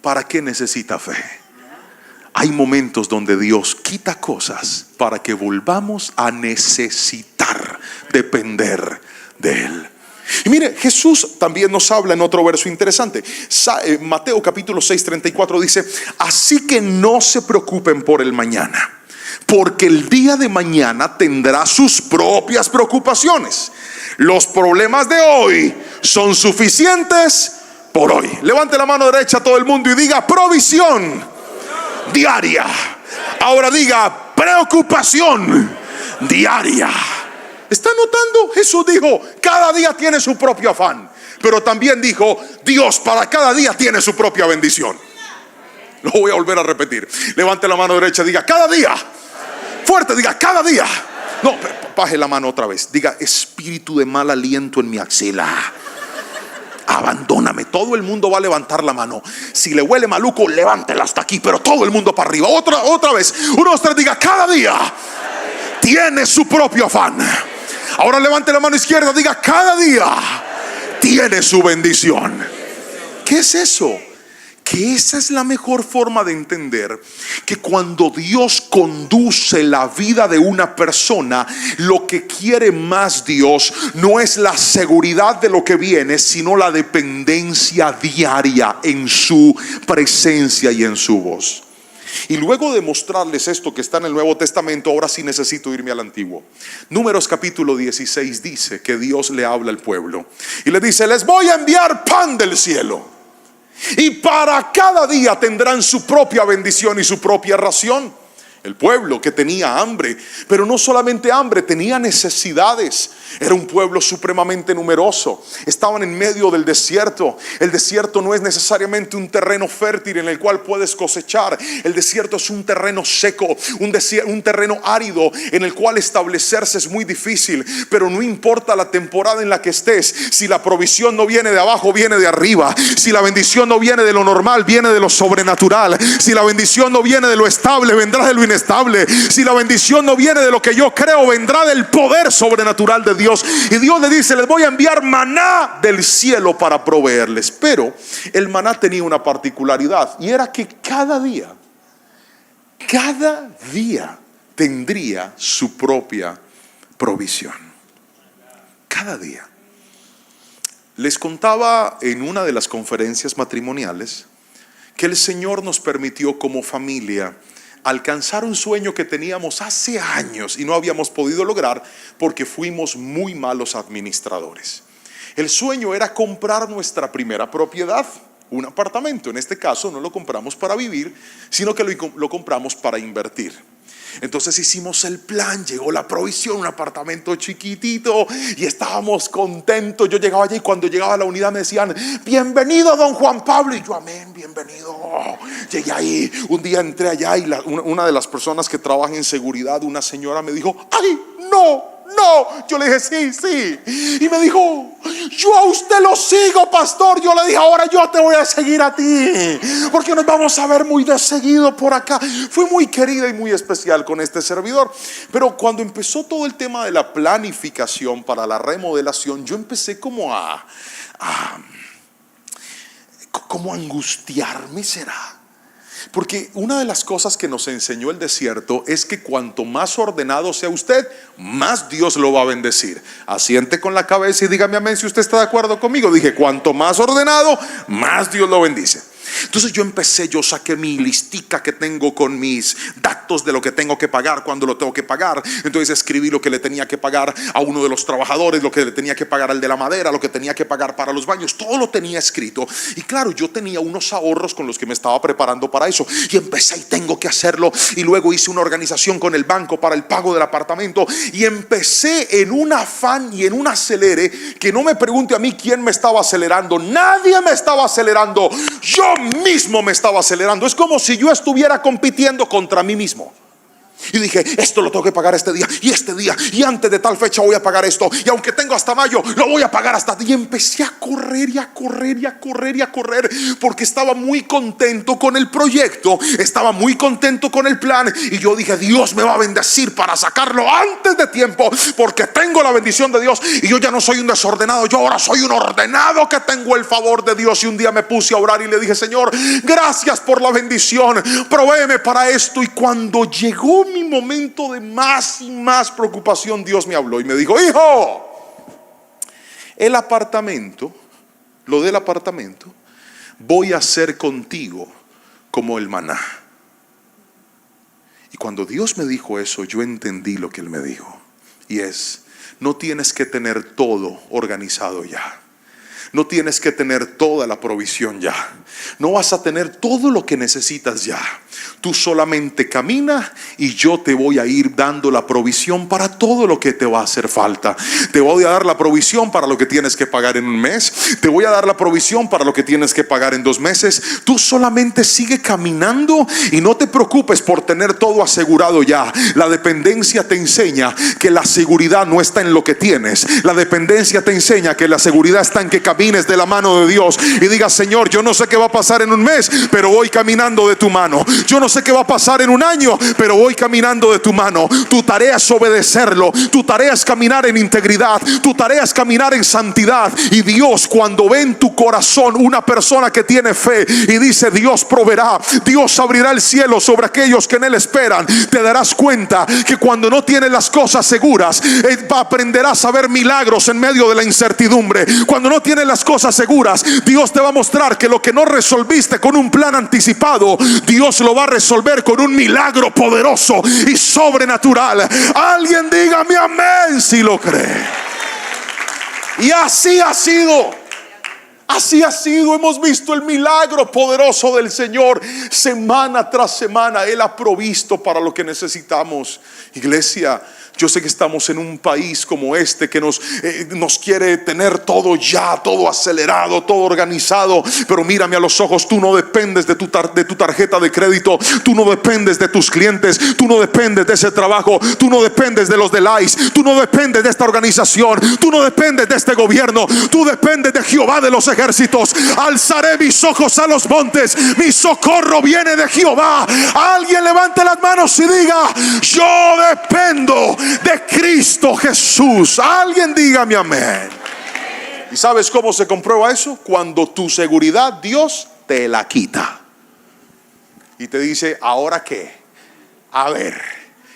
¿para qué necesita fe? Hay momentos donde Dios quita cosas para que volvamos a necesitar depender de Él. Y mire, Jesús también nos habla en otro verso interesante. Mateo capítulo 6, 34 dice: así que no se preocupen por el mañana, porque el día de mañana tendrá sus propias preocupaciones. Los problemas de hoy son suficientes por hoy. Levante la mano derecha a todo el mundo y diga provisión diaria. Ahora diga preocupación diaria. ¿Está notando? Jesús dijo, cada día tiene su propio afán, pero también dijo, Dios para cada día tiene su propia bendición. Lo voy a volver a repetir. Levante la mano derecha, diga cada día. Fuerte, diga cada día. No, baje la mano otra vez. Diga espíritu de mal aliento en mi axila, abandóname. Todo el mundo va a levantar la mano. Si le huele maluco, levántela hasta aquí, pero todo el mundo para arriba. Otra vez. 1, 2, 3, diga cada día tiene su propio afán. Ahora levante la mano izquierda, diga cada día tiene su bendición. ¿Qué es eso? Que esa es la mejor forma de entender que cuando Dios conduce la vida de una persona, lo que quiere más Dios no es la seguridad de lo que viene, sino la dependencia diaria en su presencia y en su voz. Y luego de mostrarles esto que está en el Nuevo Testamento, ahora sí necesito irme al Antiguo. Números capítulo 16 dice que Dios le habla al pueblo y le dice: les voy a enviar pan del cielo, y para cada día tendrán su propia bendición y su propia ración. El pueblo que tenía hambre, pero no solamente hambre, tenía necesidades. Era un pueblo supremamente numeroso. Estaban en medio del desierto. El desierto no es necesariamente un terreno fértil en el cual puedes cosechar. El desierto es un terreno seco, un terreno árido en el cual establecerse es muy difícil. Pero no importa la temporada en la que estés, si la provisión no viene de abajo, viene de arriba. Si la bendición no viene de lo normal, viene de lo sobrenatural. Si la bendición no viene de lo estable, vendrá de lo inestable. Si la bendición no viene de lo que yo creo, vendrá del poder sobrenatural de Dios. Y Dios le dice: les voy a enviar maná del cielo para proveerles. Pero el maná tenía una particularidad, y era que cada día tendría su propia provisión. Cada día. Les contaba en una de las conferencias matrimoniales que el Señor nos permitió como familia alcanzar un sueño que teníamos hace años y no habíamos podido lograr porque fuimos muy malos administradores. El sueño era comprar nuestra primera propiedad, un apartamento. En este caso no lo compramos para vivir, sino que lo compramos para invertir. Entonces hicimos el plan, llegó la provisión, un apartamento chiquitito, y estábamos contentos. Yo llegaba allí y cuando llegaba a la unidad me decían: bienvenido, don Juan Pablo. Y yo: amén, bienvenido. Llegué ahí, un día entré allá y una de las personas que trabaja en seguridad, una señora, me dijo: ay, no. Yo le dije: sí. Y me dijo: yo a usted lo sigo, pastor. Yo le dije: ahora yo te voy a seguir a ti, porque nos vamos a ver muy de seguido por acá. Fui muy querida y muy especial con este servidor. Pero cuando empezó todo el tema de la planificación para la remodelación, yo empecé como a angustiarme, será. Porque una de las cosas que nos enseñó el desierto es que cuanto más ordenado sea usted, más Dios lo va a bendecir. Asiente con la cabeza y dígame amén si usted está de acuerdo conmigo. Dije: cuanto más ordenado, más Dios lo bendice. Entonces yo saqué mi listica que tengo con mis datos de lo que tengo que pagar, cuando lo tengo que pagar. Entonces escribí lo que le tenía que pagar a uno de los trabajadores, lo que le tenía que pagar al de la madera, lo que tenía que pagar para los baños. Todo lo tenía escrito. Y claro, yo tenía unos ahorros con los que me estaba preparando para eso. Y empecé: y tengo que hacerlo. Y luego hice una organización con el banco para el pago del apartamento. Y empecé en un afán y en un acelere que no me pregunte a mí quién me estaba acelerando. Nadie me estaba acelerando. Yo mismo me estaba acelerando. Es como si yo estuviera compitiendo contra mí mismo. Y dije: esto lo tengo que pagar este día, y antes de tal fecha voy a pagar esto, y aunque tengo hasta mayo, lo voy a pagar hasta. Y empecé a correr, porque estaba muy contento con el proyecto, estaba muy contento con el plan. Y yo dije: Dios me va a bendecir para sacarlo antes de tiempo, porque tengo la bendición de Dios. Y yo ya no soy un desordenado, yo ahora soy un ordenado que tengo el favor de Dios. Y un día me puse a orar y le dije: Señor, gracias por la bendición, provéeme para esto. Y cuando llegó mi momento de más y más preocupación, Dios me habló y me dijo: hijo, lo del apartamento, voy a hacer contigo como el maná. Y cuando Dios me dijo eso, yo entendí lo que Él me dijo. Y es: no tienes que tener todo organizado ya. No tienes que tener toda la provisión ya. No vas a tener todo lo que necesitas ya. Tú solamente camina y yo te voy a ir dando la provisión para todo lo que te va a hacer falta. Te voy a dar la provisión para lo que tienes que pagar en un mes. Te voy a dar la provisión para lo que tienes que pagar en 2 meses. Tú solamente sigue caminando y no te preocupes por tener todo asegurado ya. La dependencia te enseña que la seguridad no está en lo que tienes. La dependencia te enseña que la seguridad está en que camines de la mano de Dios y digas: Señor, yo no sé qué va a pasar en un mes, pero voy caminando de tu mano. Yo no sé qué va a pasar en un año, pero voy caminando de tu mano. Tu tarea es obedecerlo. Tu tarea es caminar en integridad. Tu tarea es caminar en santidad. Y Dios, cuando ve en tu corazón una persona que tiene fe y dice: Dios proveerá, Dios abrirá el cielo sobre aquellos que en Él esperan, te darás cuenta que cuando no tienes las cosas seguras, aprenderás a ver milagros en medio de la incertidumbre. Cuando no tienes las cosas seguras, Dios te va a mostrar que lo que no resolviste con un plan anticipado, Dios lo va a resolver con un milagro poderoso y sobrenatural. Alguien dígame amén si lo cree. Y así ha sido. Así ha sido, hemos visto el milagro poderoso del Señor. Semana tras semana Él ha provisto para lo que necesitamos. Iglesia, yo sé que estamos en un país como este que nos quiere tener todo ya, todo acelerado, todo organizado. Pero mírame a los ojos, tú no dependes de tu tarjeta de crédito. Tú no dependes de tus clientes. Tú no dependes de ese trabajo. Tú no dependes de los del ICE. Tú no dependes de esta organización. Tú no dependes de este gobierno. Tú dependes de Jehová de los ejércitos. Alzaré mis ojos a los montes. Mi socorro viene de Jehová. Alguien levante las manos y diga: yo dependo de Cristo Jesús. Alguien dígame amén. ¿Y sabes cómo se comprueba eso? Cuando tu seguridad Dios te la quita y te dice: ¿ahora qué? A ver,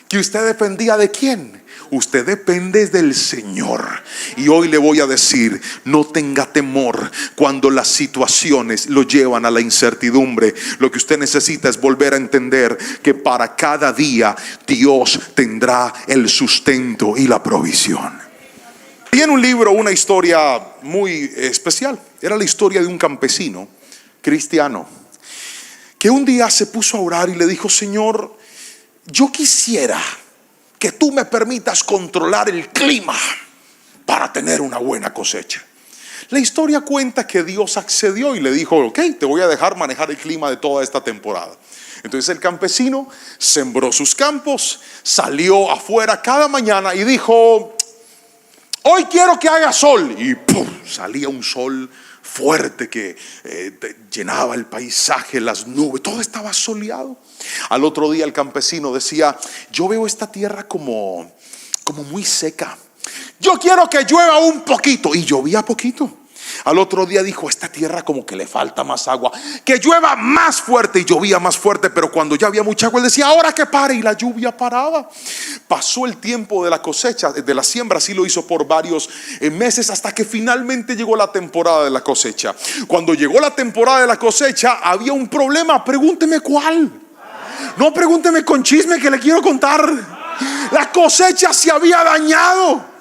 ¿que usted dependía de quién? Usted depende del Señor. Y hoy le voy a decir: no tenga temor cuando las situaciones lo llevan a la incertidumbre. Lo que usted necesita es volver a entender que para cada día Dios tendrá el sustento y la provisión. Y en un libro una historia muy especial. Era la historia de un campesino cristiano que un día se puso a orar y le dijo: Señor, yo quisiera que tú me permitas controlar el clima para tener una buena cosecha. La historia cuenta que Dios accedió y le dijo: ok, te voy a dejar manejar el clima de toda esta temporada. Entonces el campesino sembró sus campos, salió afuera cada mañana y dijo: hoy quiero que haga sol. Y ¡pum!, salía un sol fuerte que llenaba el paisaje, las nubes, todo estaba soleado. Al otro día el campesino decía: yo veo esta tierra como muy seca. Yo quiero que llueva un poquito. Y llovía poquito. Al otro día dijo: esta tierra como que le falta más agua, que llueva más fuerte. Y llovía más fuerte, pero cuando ya había mucha agua él decía: ahora que pare. Y la lluvia paraba. Pasó el tiempo de la cosecha, de la siembra. Así lo hizo por varios meses, hasta que finalmente llegó la temporada de la cosecha. Cuando llegó la temporada de la cosecha había un problema. Pregúnteme cuál. No pregúnteme con chisme, que le quiero contar. La cosecha se había dañado.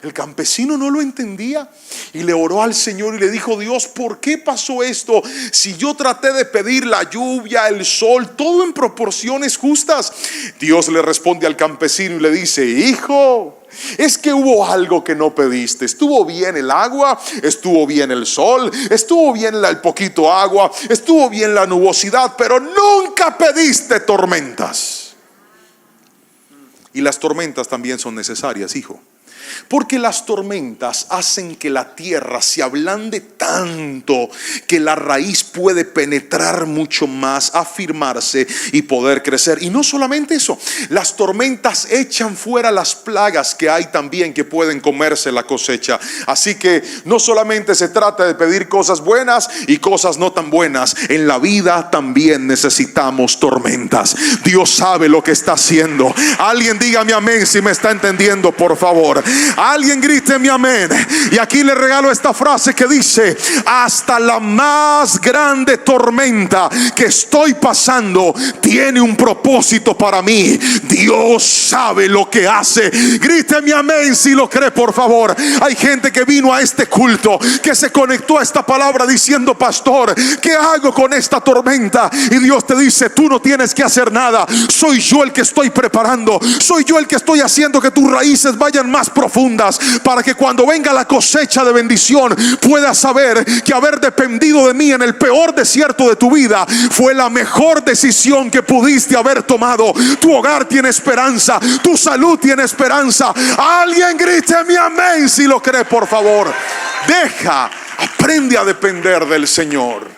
El campesino no lo entendía y le oró al Señor y le dijo: Dios, ¿por qué pasó esto? Si yo traté de pedir la lluvia, el sol, todo en proporciones justas. Dios le responde al campesino y le dice: hijo, es que hubo algo que no pediste. Estuvo bien el agua, estuvo bien el sol, estuvo bien el poquito agua, estuvo bien la nubosidad, pero nunca pediste tormentas. Y las tormentas también son necesarias, hijo. Porque las tormentas hacen que la tierra se ablande tanto que la raíz puede penetrar mucho más, afirmarse y poder crecer. Y no solamente eso, las tormentas echan fuera las plagas que hay también, que pueden comerse la cosecha. Así que no solamente se trata de pedir cosas buenas y cosas no tan buenas. En la vida también necesitamos tormentas. Dios sabe lo que está haciendo. Alguien dígame amén si me está entendiendo, por favor. Alguien gríteme amén. Y aquí le regalo esta frase que dice: hasta la más grande tormenta que estoy pasando tiene un propósito para mí. Dios sabe lo que hace. Gríteme amén si lo cree, por favor. Hay gente que vino a este culto, que se conectó a esta palabra diciendo: pastor, ¿qué hago con esta tormenta? Y Dios te dice: tú no tienes que hacer nada. Soy yo el que estoy preparando. Soy yo el que estoy haciendo que tus raíces vayan más profundas, para que cuando venga la cosecha de bendición puedas saber que haber dependido de mí en el peor desierto de tu vida fue la mejor decisión que pudiste haber tomado. Tu hogar tiene esperanza, tu salud tiene esperanza. Alguien gríteme amén si lo cree, por favor. Aprende a depender del Señor.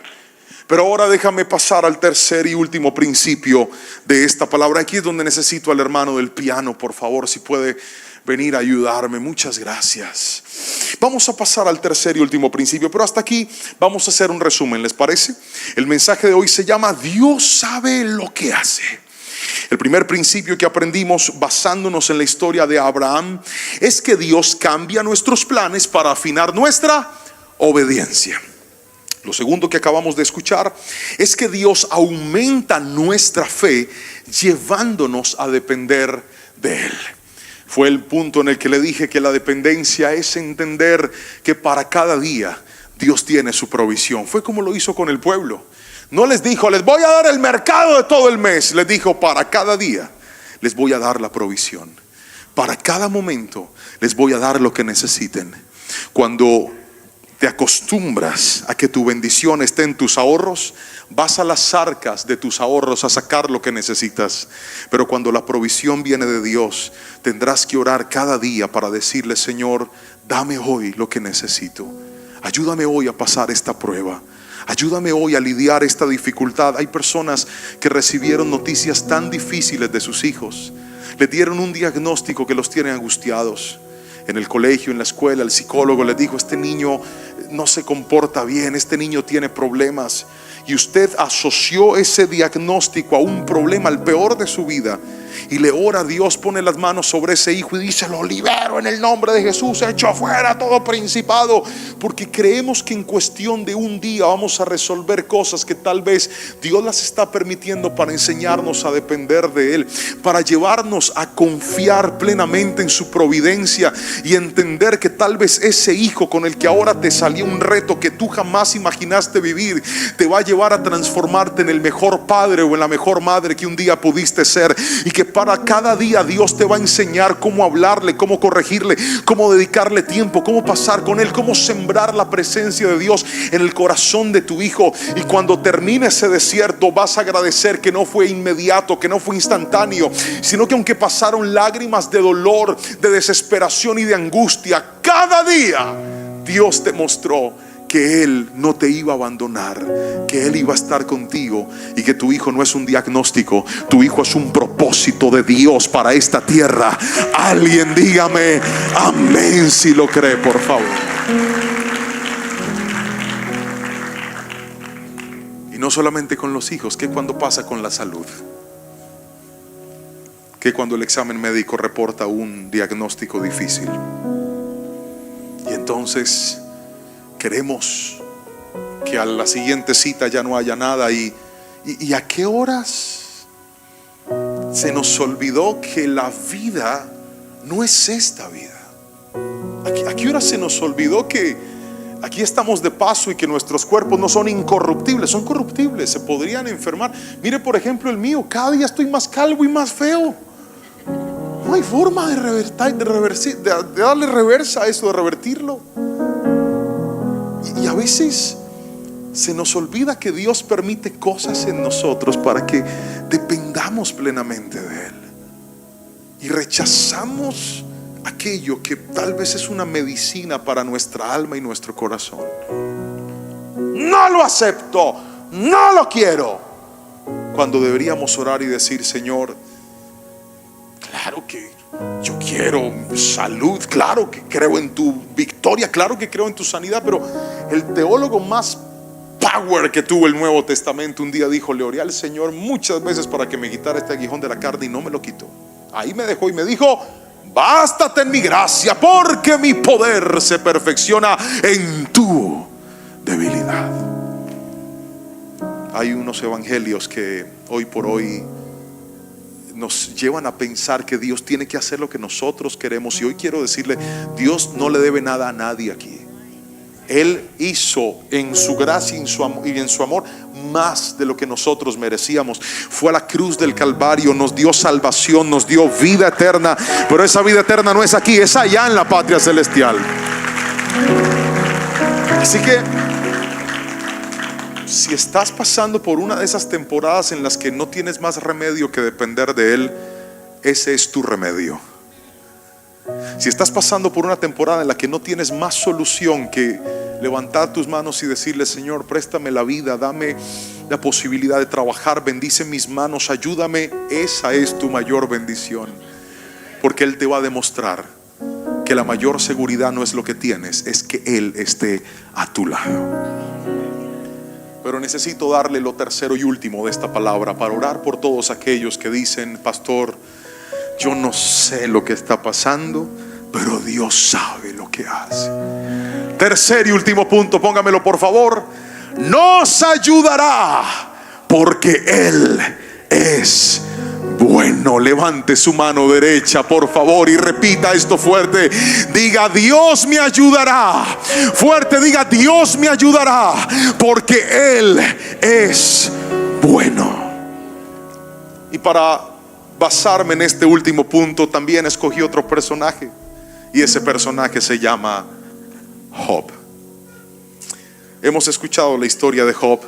Pero ahora déjame pasar al tercer y último principio de esta palabra. Aquí es donde necesito al hermano del piano, por favor, si puede venir a ayudarme. Muchas gracias. Vamos a pasar al tercer y último principio, pero hasta aquí vamos a hacer un resumen, ¿les parece? El mensaje de hoy se llama: Dios sabe lo que hace. El primer principio que aprendimos basándonos en la historia de Abraham es que Dios cambia nuestros planes para afinar nuestra obediencia. Lo segundo que acabamos de escuchar es que Dios aumenta nuestra fe llevándonos a depender de Él. Fue el punto en el que le dije que la dependencia es entender que para cada día Dios tiene su provisión. Fue como lo hizo con el pueblo. No les dijo, les voy a dar el mercado de todo el mes. Les dijo, para cada día les voy a dar la provisión. Para cada momento les voy a dar lo que necesiten. Cuando te acostumbras a que tu bendición esté en tus ahorros, vas a las arcas de tus ahorros a sacar lo que necesitas. Pero cuando la provisión viene de Dios, tendrás que orar cada día para decirle, Señor, dame hoy lo que necesito. Ayúdame hoy a pasar esta prueba. Ayúdame hoy a lidiar esta dificultad. Hay personas que recibieron noticias tan difíciles de sus hijos. Les dieron un diagnóstico que los tiene angustiados. En el colegio, en la escuela, el psicólogo les dijo, este niño no se comporta bien, este niño tiene problemas. Y usted asoció ese diagnóstico a un problema, al peor de su vida, y le ora a Dios, pone las manos sobre ese hijo y dice, lo libero en el nombre de Jesús, echo afuera todo principado. Porque creemos que en cuestión de un día vamos a resolver cosas que tal vez Dios las está permitiendo para enseñarnos a depender de Él, para llevarnos a confiar plenamente en su providencia y entender que tal vez ese hijo con el que ahora te salió un reto que tú jamás imaginaste vivir, te va a llevar a transformarte en el mejor padre o en la mejor madre que un día pudiste ser. Y que para cada día Dios te va a enseñar cómo hablarle, cómo corregirle, cómo dedicarle tiempo, cómo pasar con él, cómo sembrar la presencia de Dios en el corazón de tu hijo. Y cuando termine ese desierto vas a agradecer que no fue inmediato, que no fue instantáneo, sino que aunque pasaron lágrimas de dolor, de desesperación y de angustia, cada día Dios te mostró que Él no te iba a abandonar, que Él iba a estar contigo, y que tu hijo no es un diagnóstico, tu hijo es un propósito de Dios para esta tierra. Alguien dígame amén si lo cree, por favor. Y no solamente con los hijos, ¿qué cuando pasa con la salud? ¿Qué cuando el examen médico reporta un diagnóstico difícil? Y entonces queremos que a la siguiente cita ya no haya nada. ¿Y a qué horas se nos olvidó que la vida no es esta vida? ¿A qué horas se nos olvidó que aquí estamos de paso y que nuestros cuerpos no son incorruptibles? Son corruptibles, se podrían enfermar. Mire por ejemplo el mío, cada día estoy más calvo y más feo. No hay forma de darle reversa a eso, de revertirlo. Y a veces se nos olvida que Dios permite cosas en nosotros para que dependamos plenamente de Él. Y rechazamos aquello que tal vez es una medicina para nuestra alma y nuestro corazón. No lo acepto, no lo quiero. Cuando deberíamos orar y decir, Señor, claro que yo quiero salud, claro que creo en tu victoria, claro que creo en tu sanidad. Pero el teólogo más power que tuvo el Nuevo Testamento un día dijo, le oré al Señor muchas veces para que me quitara este aguijón de la carne y no me lo quitó. Ahí me dejó y me dijo, bástate en mi gracia, porque mi poder se perfecciona en tu debilidad. Hay unos evangelios que hoy por hoy nos llevan a pensar que Dios tiene que hacer lo que nosotros queremos. Y hoy quiero decirle, Dios no le debe nada a nadie aquí. Él hizo en su gracia y en su amor más de lo que nosotros merecíamos. Fue a la cruz del Calvario, nos dio salvación, nos dio vida eterna. Pero esa vida eterna no es aquí, es allá en la patria celestial. Así que si estás pasando por una de esas temporadas en las que no tienes más remedio que depender de Él, ese es tu remedio. Si estás pasando por una temporada en la que no tienes más solución que levantar tus manos y decirle, Señor, préstame la vida, dame la posibilidad de trabajar, bendice mis manos, ayúdame, esa es tu mayor bendición. Porque Él te va a demostrar que la mayor seguridad no es lo que tienes, es que Él esté a tu lado. Pero necesito darle lo tercero y último de esta palabra para orar por todos aquellos que dicen, pastor, yo no sé lo que está pasando, pero Dios sabe lo que hace. Tercer y último punto, póngamelo por favor. Nos ayudará porque Él es bueno. bueno. Levante su mano derecha, por favor, y repita esto fuerte. Diga: Dios me ayudará. Fuerte, diga: Dios me ayudará, porque Él es bueno. Y para basarme en este último punto, también escogí otro personaje, y ese personaje se llama Job. Hemos escuchado la historia de Job,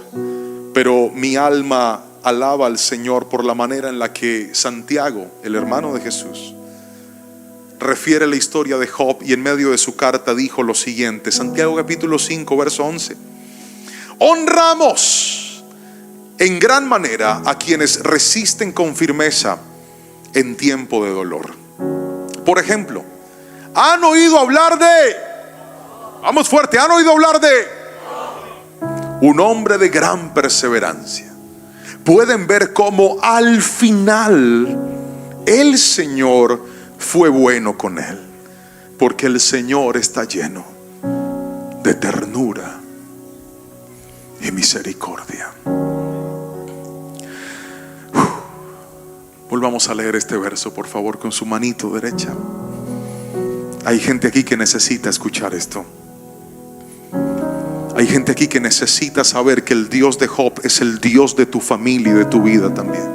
pero mi alma alaba al Señor por la manera en la que Santiago, el hermano de Jesús, refiere la historia de Job, y en medio de su carta dijo lo siguiente. Santiago capítulo 5 verso 11: honramos en gran manera a quienes resisten con firmeza en tiempo de dolor. Por ejemplo, ¿han oído hablar de? Vamos fuerte, ¿han oído hablar de un hombre de gran perseverancia? Pueden ver cómo al final el Señor fue bueno con él, porque el Señor está lleno de ternura y misericordia. Volvamos a leer este verso, por favor, con su manito derecha. Hay gente aquí que necesita escuchar esto. Hay gente aquí que necesita saber que el Dios de Job es el Dios de tu familia y de tu vida también.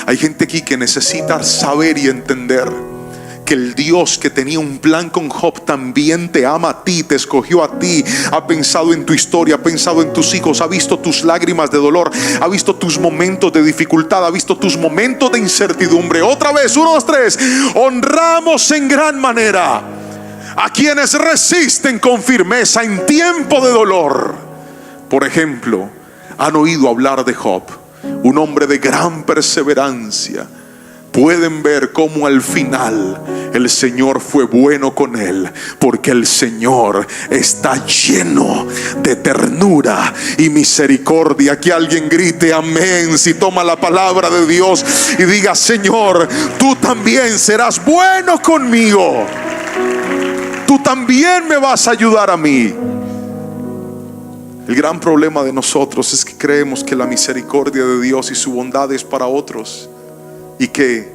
Hay gente aquí que necesita saber y entender que el Dios que tenía un plan con Job también te ama a ti, te escogió a ti, ha pensado en tu historia, ha pensado en tus hijos, ha visto tus lágrimas de dolor, ha visto tus momentos de dificultad, ha visto tus momentos de incertidumbre. Otra vez, 1, 2, 3. Honramos en gran manera a quienes resisten con firmeza en tiempo de dolor. Por ejemplo, han oído hablar de Job, un hombre de gran perseverancia. Pueden ver cómo al final el Señor fue bueno con él, porque el Señor está lleno de ternura y misericordia. Que alguien grite amén si toma la palabra de Dios y diga: Señor, tú también serás bueno conmigo. Tú también me vas a ayudar a mí. El gran problema de nosotros es que creemos que la misericordia de Dios y su bondad es para otros, y que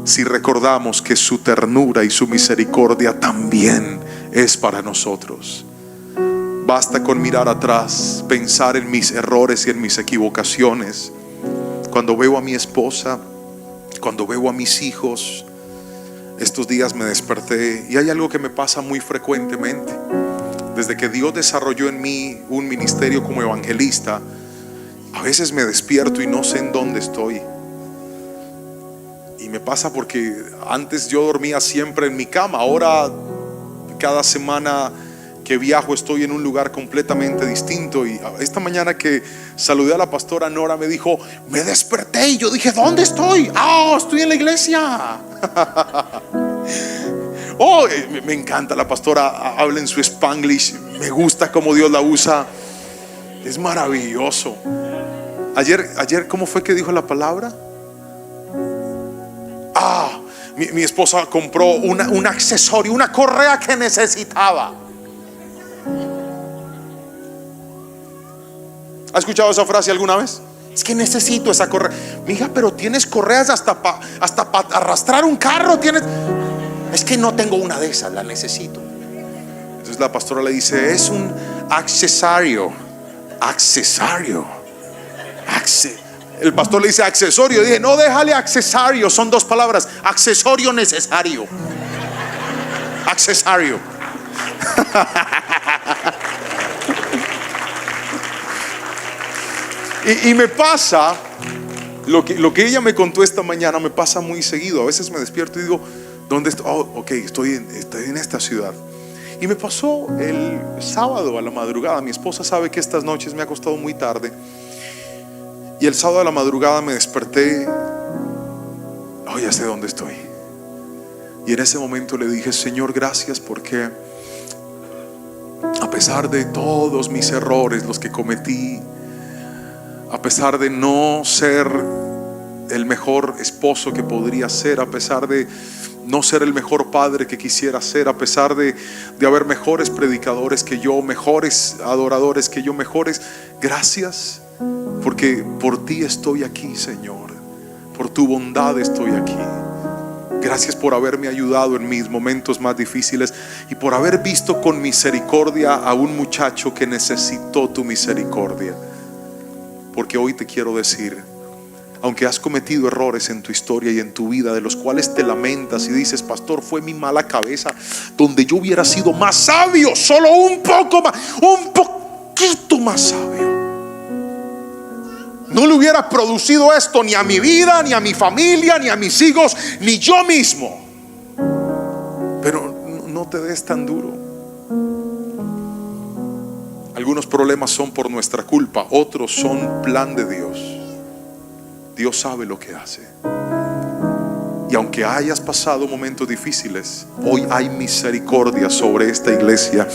si recordamos que su ternura y su misericordia también es para nosotros. Basta con mirar atrás, pensar en mis errores y en mis equivocaciones. Cuando veo a mi esposa, cuando veo a mis hijos. Estos días me desperté y hay algo que me pasa muy frecuentemente. Desde que Dios desarrolló en mí un ministerio como evangelista, a veces me despierto y no sé en dónde estoy. Y me pasa porque antes yo dormía siempre en mi cama. Ahora cada semana que viajo estoy en un lugar completamente distinto. Y esta mañana que saludé a la pastora Nora, me dijo: me desperté, y yo dije: ¿dónde estoy? Estoy en la iglesia. Me encanta la pastora, habla en su Spanglish. Me gusta cómo Dios la usa. Es maravilloso. Ayer ¿cómo fue que dijo la palabra? Mi esposa compró un accesorio, una correa que necesitaba. ¿Ha escuchado esa frase alguna vez? Es que necesito esa correa. Mija, pero tienes correas hasta para arrastrar un carro. Es que no tengo una de esas, la necesito. Entonces la pastora le dice: es un accesorio. El pastor le dice accesorio. Dije: no, déjale accesorio, son dos palabras. Accesorio necesario. Accesorio. Y me pasa lo que ella me contó esta mañana. Me pasa muy seguido. A veces me despierto y digo: ¿dónde estoy? Estoy en esta ciudad. Y me pasó el sábado a la madrugada. Mi esposa sabe que estas noches me ha acostado muy tarde, y el sábado a la madrugada me desperté. Ya sé dónde estoy. Y en ese momento le dije: Señor, gracias, porque a pesar de todos mis errores, los que cometí, a pesar de no ser el mejor esposo que podría ser, a pesar de no ser el mejor padre que quisiera ser, a pesar de haber mejores predicadores que yo, mejores adoradores que yo, gracias, porque por ti estoy aquí, Señor. por tu bondad estoy aquí. Gracias por haberme ayudado en mis momentos más difíciles y por haber visto con misericordia a un muchacho que necesitó tu misericordia. Porque hoy te quiero decir, aunque has cometido errores en tu historia y en tu vida, de los cuales te lamentas y dices: pastor, fue mi mala cabeza, donde yo hubiera sido más sabio, solo un poco más, un poquito más sabio, no le hubiera producido esto ni a mi vida, ni a mi familia, ni a mis hijos, ni yo mismo. Pero no te des tan duro. Algunos problemas son por nuestra culpa, otros son plan de Dios. Dios sabe lo que hace. Y aunque hayas pasado momentos difíciles, hoy hay misericordia sobre esta iglesia.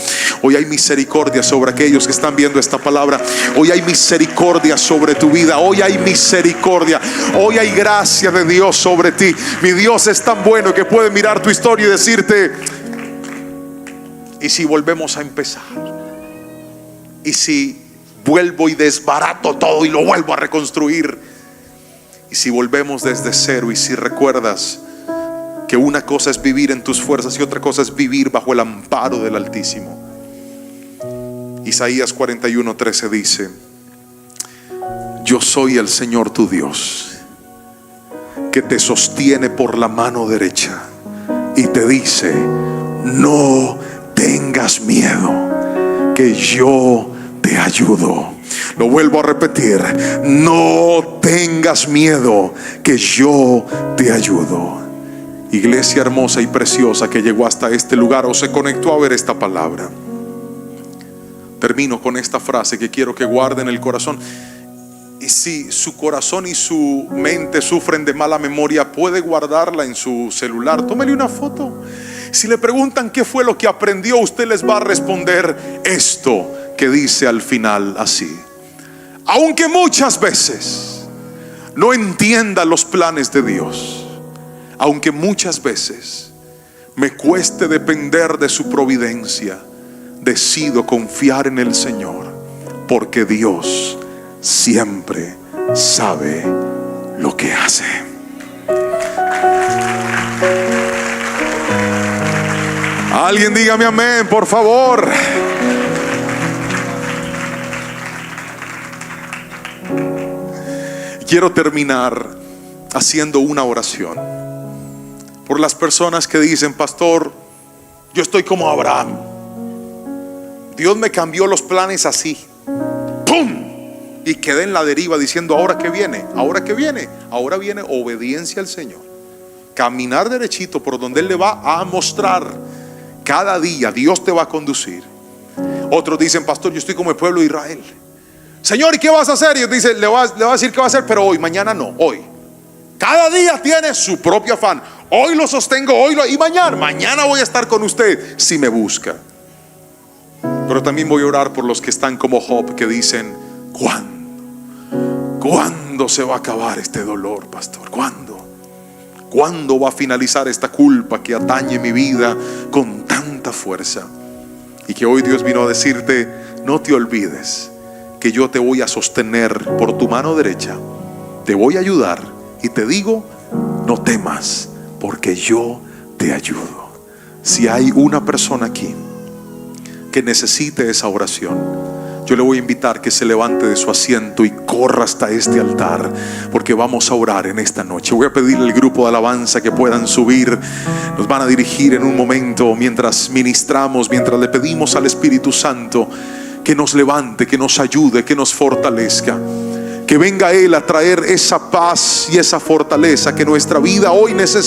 Hoy hay misericordia sobre aquellos que están viendo esta palabra. Hoy hay misericordia sobre tu vida. Hoy hay misericordia. Hoy hay gracia de Dios sobre ti. Mi Dios es tan bueno que puede mirar tu historia y decirte: ¿y si volvemos a empezar? ¿Y si vuelvo y desbarato todo y lo vuelvo a reconstruir? Y si volvemos desde cero, y si recuerdas que una cosa es vivir en tus fuerzas y otra cosa es vivir bajo el amparo del Altísimo. Isaías 41:13 dice: yo soy el Señor tu Dios, que te sostiene por la mano derecha y te dice: no tengas miedo, que yo te ayudo. Lo vuelvo a repetir: no tengas miedo, que yo te ayudo. Iglesia hermosa y preciosa que llegó hasta este lugar o se conectó a ver esta palabra, termino con esta frase que quiero que guarden en el corazón. Y si su corazón y su mente sufren de mala memoria, puede guardarla en su celular. Tómele una foto. Si le preguntan qué fue lo que aprendió, usted les va a responder esto que dice al final así: aunque muchas veces no entienda los planes de Dios, aunque muchas veces me cueste depender de su providencia, decido confiar en el Señor, porque Dios siempre sabe lo que hace. Alguien dígame amén, por favor. Quiero terminar haciendo una oración por las personas que dicen: pastor, yo estoy como Abraham, Dios me cambió los planes así, ¡pum! Y quedé en la deriva diciendo: ¿ahora qué viene? ¿Ahora qué viene? Ahora viene obediencia al Señor, caminar derechito por donde Él le va a mostrar. Cada día Dios te va a conducir. Otros dicen: pastor, yo estoy como el pueblo de Israel. Señor, ¿y qué vas a hacer? Y Dios dice: le va a decir qué va a hacer, pero hoy, mañana no, hoy. Cada día tiene su propio afán. Hoy lo sostengo, y mañana voy a estar con usted si me busca. Pero también voy a orar por los que están como Job, que dicen: ¿cuándo se va a acabar este dolor, pastor? ¿Cuándo va a finalizar esta culpa que atañe mi vida con tanta fuerza? Y que hoy Dios vino a decirte: no te olvides que yo te voy a sostener por tu mano derecha, te voy a ayudar, y te digo: no temas, porque yo te ayudo. Si hay una persona aquí que necesite esa oración, yo le voy a invitar que se levante de su asiento y corra hasta este altar, porque vamos a orar en esta noche. Voy a pedirle al grupo de alabanza que puedan subir. Nos van a dirigir en un momento mientras ministramos, mientras le pedimos al Espíritu Santo que nos levante, que nos ayude, que nos fortalezca. Que venga Él a traer esa paz y esa fortaleza que nuestra vida hoy necesita.